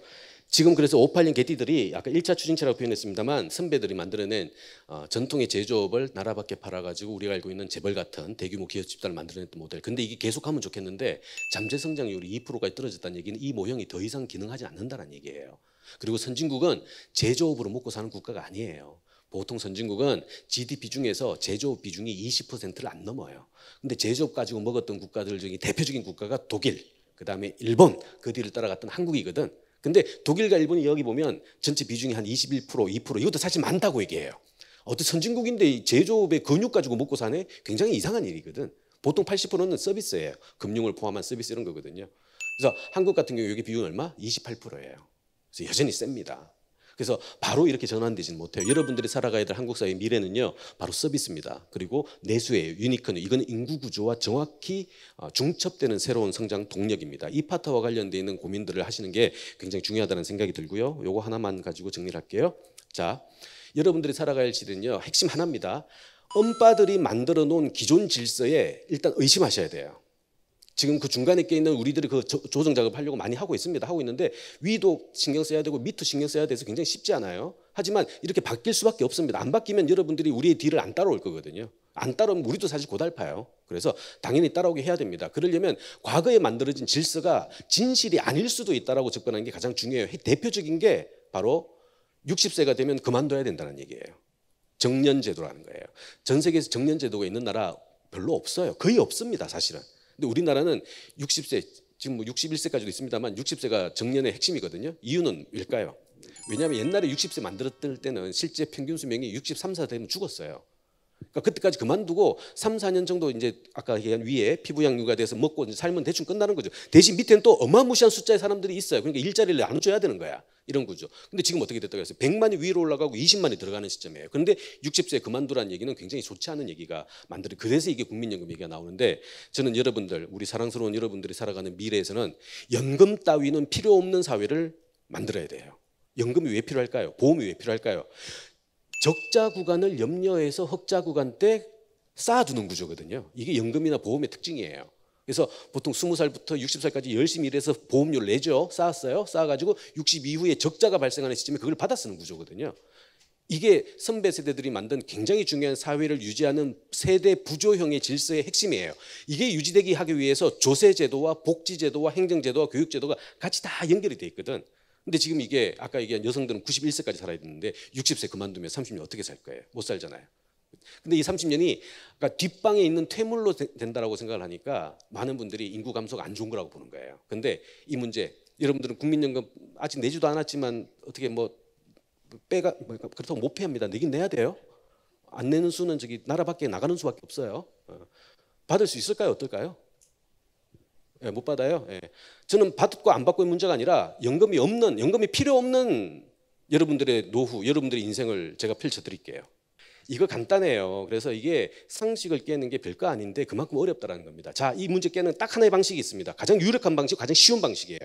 지금 그래서 586 개띠들이 아까 1차 추진체라고 표현했습니다만 선배들이 만들어낸 전통의 제조업을 나라 밖에 팔아가지고 우리가 알고 있는 재벌 같은 대규모 기업 집단을 만들어냈던 모델. 근데 이게 계속하면 좋겠는데 잠재 성장률이 2%까지 떨어졌다는 얘기는 이 모형이 더 이상 기능하지 않는다는 얘기예요. 그리고 선진국은 제조업으로 먹고 사는 국가가 아니에요. 보통 선진국은 GDP 중에서 제조업 비중이 20%를 안 넘어요. 근데 제조업 가지고 먹었던 국가들 중에 대표적인 국가가 독일, 그 다음에 일본, 그 뒤를 따라갔던 한국이거든. 근데 독일과 일본이 여기 보면 전체 비중이 한 21%, 2% 이것도 사실 많다고 얘기해요. 어떤 선진국인데 제조업의 근육 가지고 먹고 사네? 굉장히 이상한 일이거든. 보통 80%는 서비스예요. 금융을 포함한 서비스 이런 거거든요. 그래서 한국 같은 경우 여기 비율 얼마? 28%예요. 그래서 여전히 셉니다. 그래서 바로 이렇게 전환되지는 못해요. 여러분들이 살아가야 될 한국 사회의 미래는요, 바로 서비스입니다. 그리고 내수예요. 유니콘. 이건 인구 구조와 정확히 중첩되는 새로운 성장 동력입니다. 이 파트와 관련되어 있는 고민들을 하시는 게 굉장히 중요하다는 생각이 들고요. 요거 하나만 가지고 정리를 할게요. 자, 여러분들이 살아가야 할 질은요, 핵심 하나입니다. 엄빠들이 만들어 놓은 기존 질서에 일단 의심하셔야 돼요. 지금 그 중간에 껴 있는 우리들이 그 조정 작업하려고 많이 하고 있습니다. 하고 있는데 위도 신경 써야 되고 밑도 신경 써야 돼서 굉장히 쉽지 않아요. 하지만 이렇게 바뀔 수밖에 없습니다. 안 바뀌면 여러분들이 우리의 뒤를 안 따라올 거거든요. 안 따라오면 우리도 사실 고달파요. 그래서 당연히 따라오게 해야 됩니다. 그러려면 과거에 만들어진 질서가 진실이 아닐 수도 있다라고 접근하는 게 가장 중요해요. 대표적인 게 바로 60세가 되면 그만둬야 된다는 얘기예요. 정년제도라는 거예요. 전 세계에서 정년제도가 있는 나라 별로 없어요. 거의 없습니다, 사실은. 근데 우리나라는 60세 지금 뭐 61세까지도 있습니다만 60세가 정년의 핵심이거든요. 이유는 왜일까요? 왜냐하면 옛날에 60세 만들었을 때는 실제 평균 수명이 63, 4 되면 죽었어요. 그러니까 그때까지 그만두고 3, 4년 정도 이제 아까 얘기한 위에 피부양 육아돼서 먹고 이제 살면 대충 끝나는 거죠. 대신 밑에는 또 어마무시한 숫자의 사람들이 있어요. 그러니까 일자리를 나눠줘야 되는 거야. 이런 거죠. 근데 지금 어떻게 됐다고 했어요? 100만이 위로 올라가고 20만이 들어가는 시점이에요. 그런데 60세에 그만두라는 얘기는 굉장히 좋지 않은 얘기가 만들어. 그래서 이게 국민연금 얘기가 나오는데 저는 여러분들, 우리 사랑스러운 여러분들이 살아가는 미래에서는 연금 따위는 필요 없는 사회를 만들어야 돼요. 연금이 왜 필요할까요? 보험이 왜 필요할까요? 적자 구간을 염려해서 흑자 구간 때 쌓아두는 구조거든요. 이게 연금이나 보험의 특징이에요. 그래서 보통 20살부터 60살까지 열심히 일해서 보험료를 내죠. 쌓았어요. 쌓아가지고 60 이후에 적자가 발생하는 시점에 그걸 받아 쓰는 구조거든요. 이게 선배 세대들이 만든 굉장히 중요한 사회를 유지하는 세대 부조형의 질서의 핵심이에요. 이게 유지되기 하기 위해서 조세제도와 복지제도와 행정제도와 교육제도가 같이 다 연결이 돼 있거든. 근데 지금 이게 아까 얘기한 여성들은 91세까지 살아야 되는데 60세 그만두면 30년 어떻게 살 거예요? 못 살잖아요. 근데 이 30년이 그러니까 뒷방에 있는 퇴물로 된다라고 생각을 하니까 많은 분들이 인구 감소가 안 좋은 거라고 보는 거예요. 근데 이 문제 여러분들은 국민연금 아직 내지도 않았지만 어떻게 뭐 빼가 그렇다고 못 패합니다. 내긴 내야 돼요. 안 내는 수는 저기 나라 밖에 나가는 수밖에 없어요. 받을 수 있을까요? 어떨까요? 예, 못 받아요. 예. 저는 받고 안 받고의 문제가 아니라 연금이 필요 없는 여러분들의 노후, 여러분들의 인생을 제가 펼쳐드릴게요. 이거 간단해요. 그래서 이게 상식을 깨는 게 별거 아닌데 그만큼 어렵다는 겁니다. 자, 이 문제 깨는 딱 하나의 방식이 있습니다. 가장 유력한 방식, 가장 쉬운 방식이에요.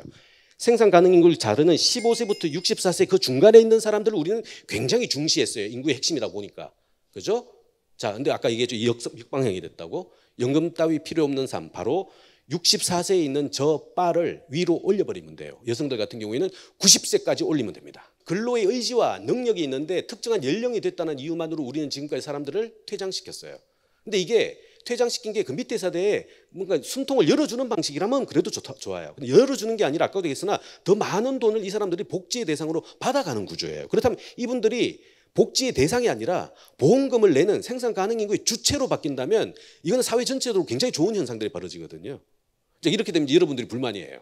생산 가능 인구를 자르는 15세부터 64세 그 중간에 있는 사람들을 우리는 굉장히 중시했어요. 인구의 핵심이다 보니까. 그죠? 자, 근데 아까 얘기했죠. 역방향이 됐다고. 연금 따위 필요 없는 삶, 바로 64세에 있는 저 바를 위로 올려버리면 돼요. 여성들 같은 경우에는 90세까지 올리면 됩니다. 근로의 의지와 능력이 있는데 특정한 연령이 됐다는 이유만으로 우리는 지금까지 사람들을 퇴장시켰어요. 근데 이게 퇴장시킨 게 그 밑에 세대에 뭔가 숨통을 열어주는 방식이라면 그래도 좋아요. 근데 열어주는 게 아니라 아까도 얘기했으나 더 많은 돈을 이 사람들이 복지의 대상으로 받아가는 구조예요. 그렇다면 이분들이 복지의 대상이 아니라 보험금을 내는 생산 가능 인구의 주체로 바뀐다면 이거는 사회 전체적으로 굉장히 좋은 현상들이 벌어지거든요. 이렇게 되면 여러분들이 불만이에요.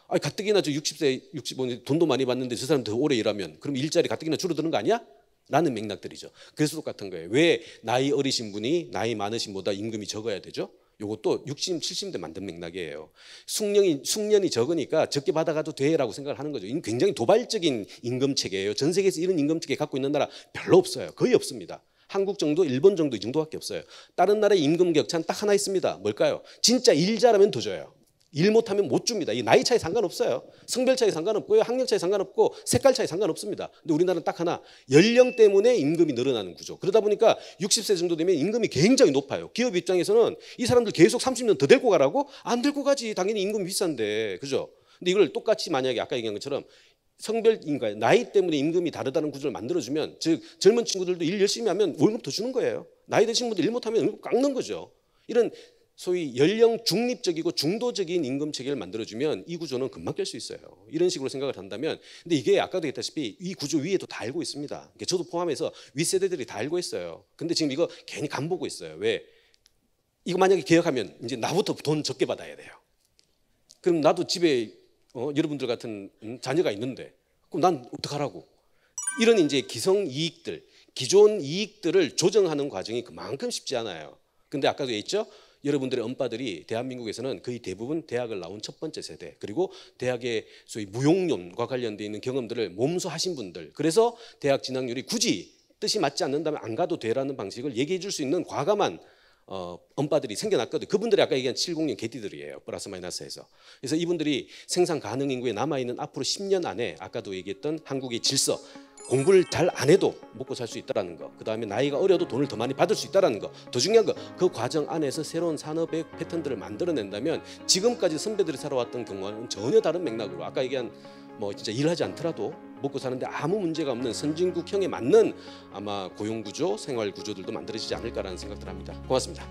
아니, 가뜩이나 저 60세, 65세 돈도 많이 받는데 저 사람 더 오래 일하면 그럼 일자리 가뜩이나 줄어드는 거 아니야? 라는 맥락들이죠. 그래서 똑같은 거예요. 왜 나이 어리신 분이 나이 많으신 보다 임금이 적어야 되죠? 요것도 60, 70대 만든 맥락이에요. 숙련이 적으니까 적게 받아가도 돼라고 생각을 하는 거죠. 굉장히 도발적인 임금 체계예요. 전 세계에서 이런 임금 체계 갖고 있는 나라 별로 없어요. 거의 없습니다. 한국 정도, 일본 정도 이 정도밖에 없어요. 다른 나라의 임금 격차는 딱 하나 있습니다. 뭘까요? 진짜 일 잘하면 더 줘요. 일 못하면 못 줍니다. 이 나이 차이 상관없어요. 성별 차이 상관없고요. 학력 차이 상관없고 색깔 차이 상관없습니다. 근데 우리나라는 딱 하나, 연령 때문에 임금이 늘어나는 구조. 그러다 보니까 60세 정도 되면 임금이 굉장히 높아요. 기업 입장에서는 이 사람들 계속 30년 더 데리고 가라고? 안 데리고 가지. 당연히 임금이 비싼데. 그죠? 근데 이걸 똑같이 만약에 아까 얘기한 것처럼 성별인가 나이 때문에 임금이 다르다는 구조를 만들어주면, 즉 젊은 친구들도 일 열심히 하면 월급 더 주는 거예요. 나이 드신 분들 일 못하면 월급 깎는 거죠. 이런 소위 연령 중립적이고 중도적인 임금 체계를 만들어주면 이 구조는 금방 깰 수 있어요. 이런 식으로 생각을 한다면, 근데 이게 아까도 했다시피 이 구조 위에도 다 알고 있습니다. 저도 포함해서 윗세대들이 다 알고 있어요. 근데 지금 이거 괜히 간보고 있어요. 왜? 이거 만약에 개혁하면 이제 나부터 돈 적게 받아야 돼요. 그럼 나도 집에 여러분들 같은 자녀가 있는데 그럼 난 어떡하라고? 이런 이제 기성 이익들, 기존 이익들을 조정하는 과정이 그만큼 쉽지 않아요. 근데 아까도 했죠? 여러분들의 엄빠들이 대한민국에서는 거의 대부분 대학을 나온 첫 번째 세대, 그리고 대학의 소위 무용론과 관련되어 있는 경험들을 몸소 하신 분들, 그래서 대학 진학률이 굳이 뜻이 맞지 않는다면 안 가도 되라는 방식을 얘기해 줄 수 있는 과감한 엄빠들이 생겨났거든요. 그분들이 아까 얘기한 70년 개띠들이에요. 플러스 마이너스에서. 그래서 이분들이 생산 가능 인구에 남아있는 앞으로 10년 안에 아까도 얘기했던 한국의 질서, 공부를 잘 안 해도 먹고 살 수 있다는 거, 그 다음에 나이가 어려도 돈을 더 많이 받을 수 있다는 거, 더 중요한 거, 그 과정 안에서 새로운 산업의 패턴들을 만들어낸다면 지금까지 선배들이 살아왔던 경우와는 전혀 다른 맥락으로 아까 얘기한 뭐 진짜 일하지 않더라도 먹고 사는데 아무 문제가 없는 선진국형에 맞는 아마 고용구조, 생활구조들도 만들어지지 않을까라는 생각들 합니다. 고맙습니다.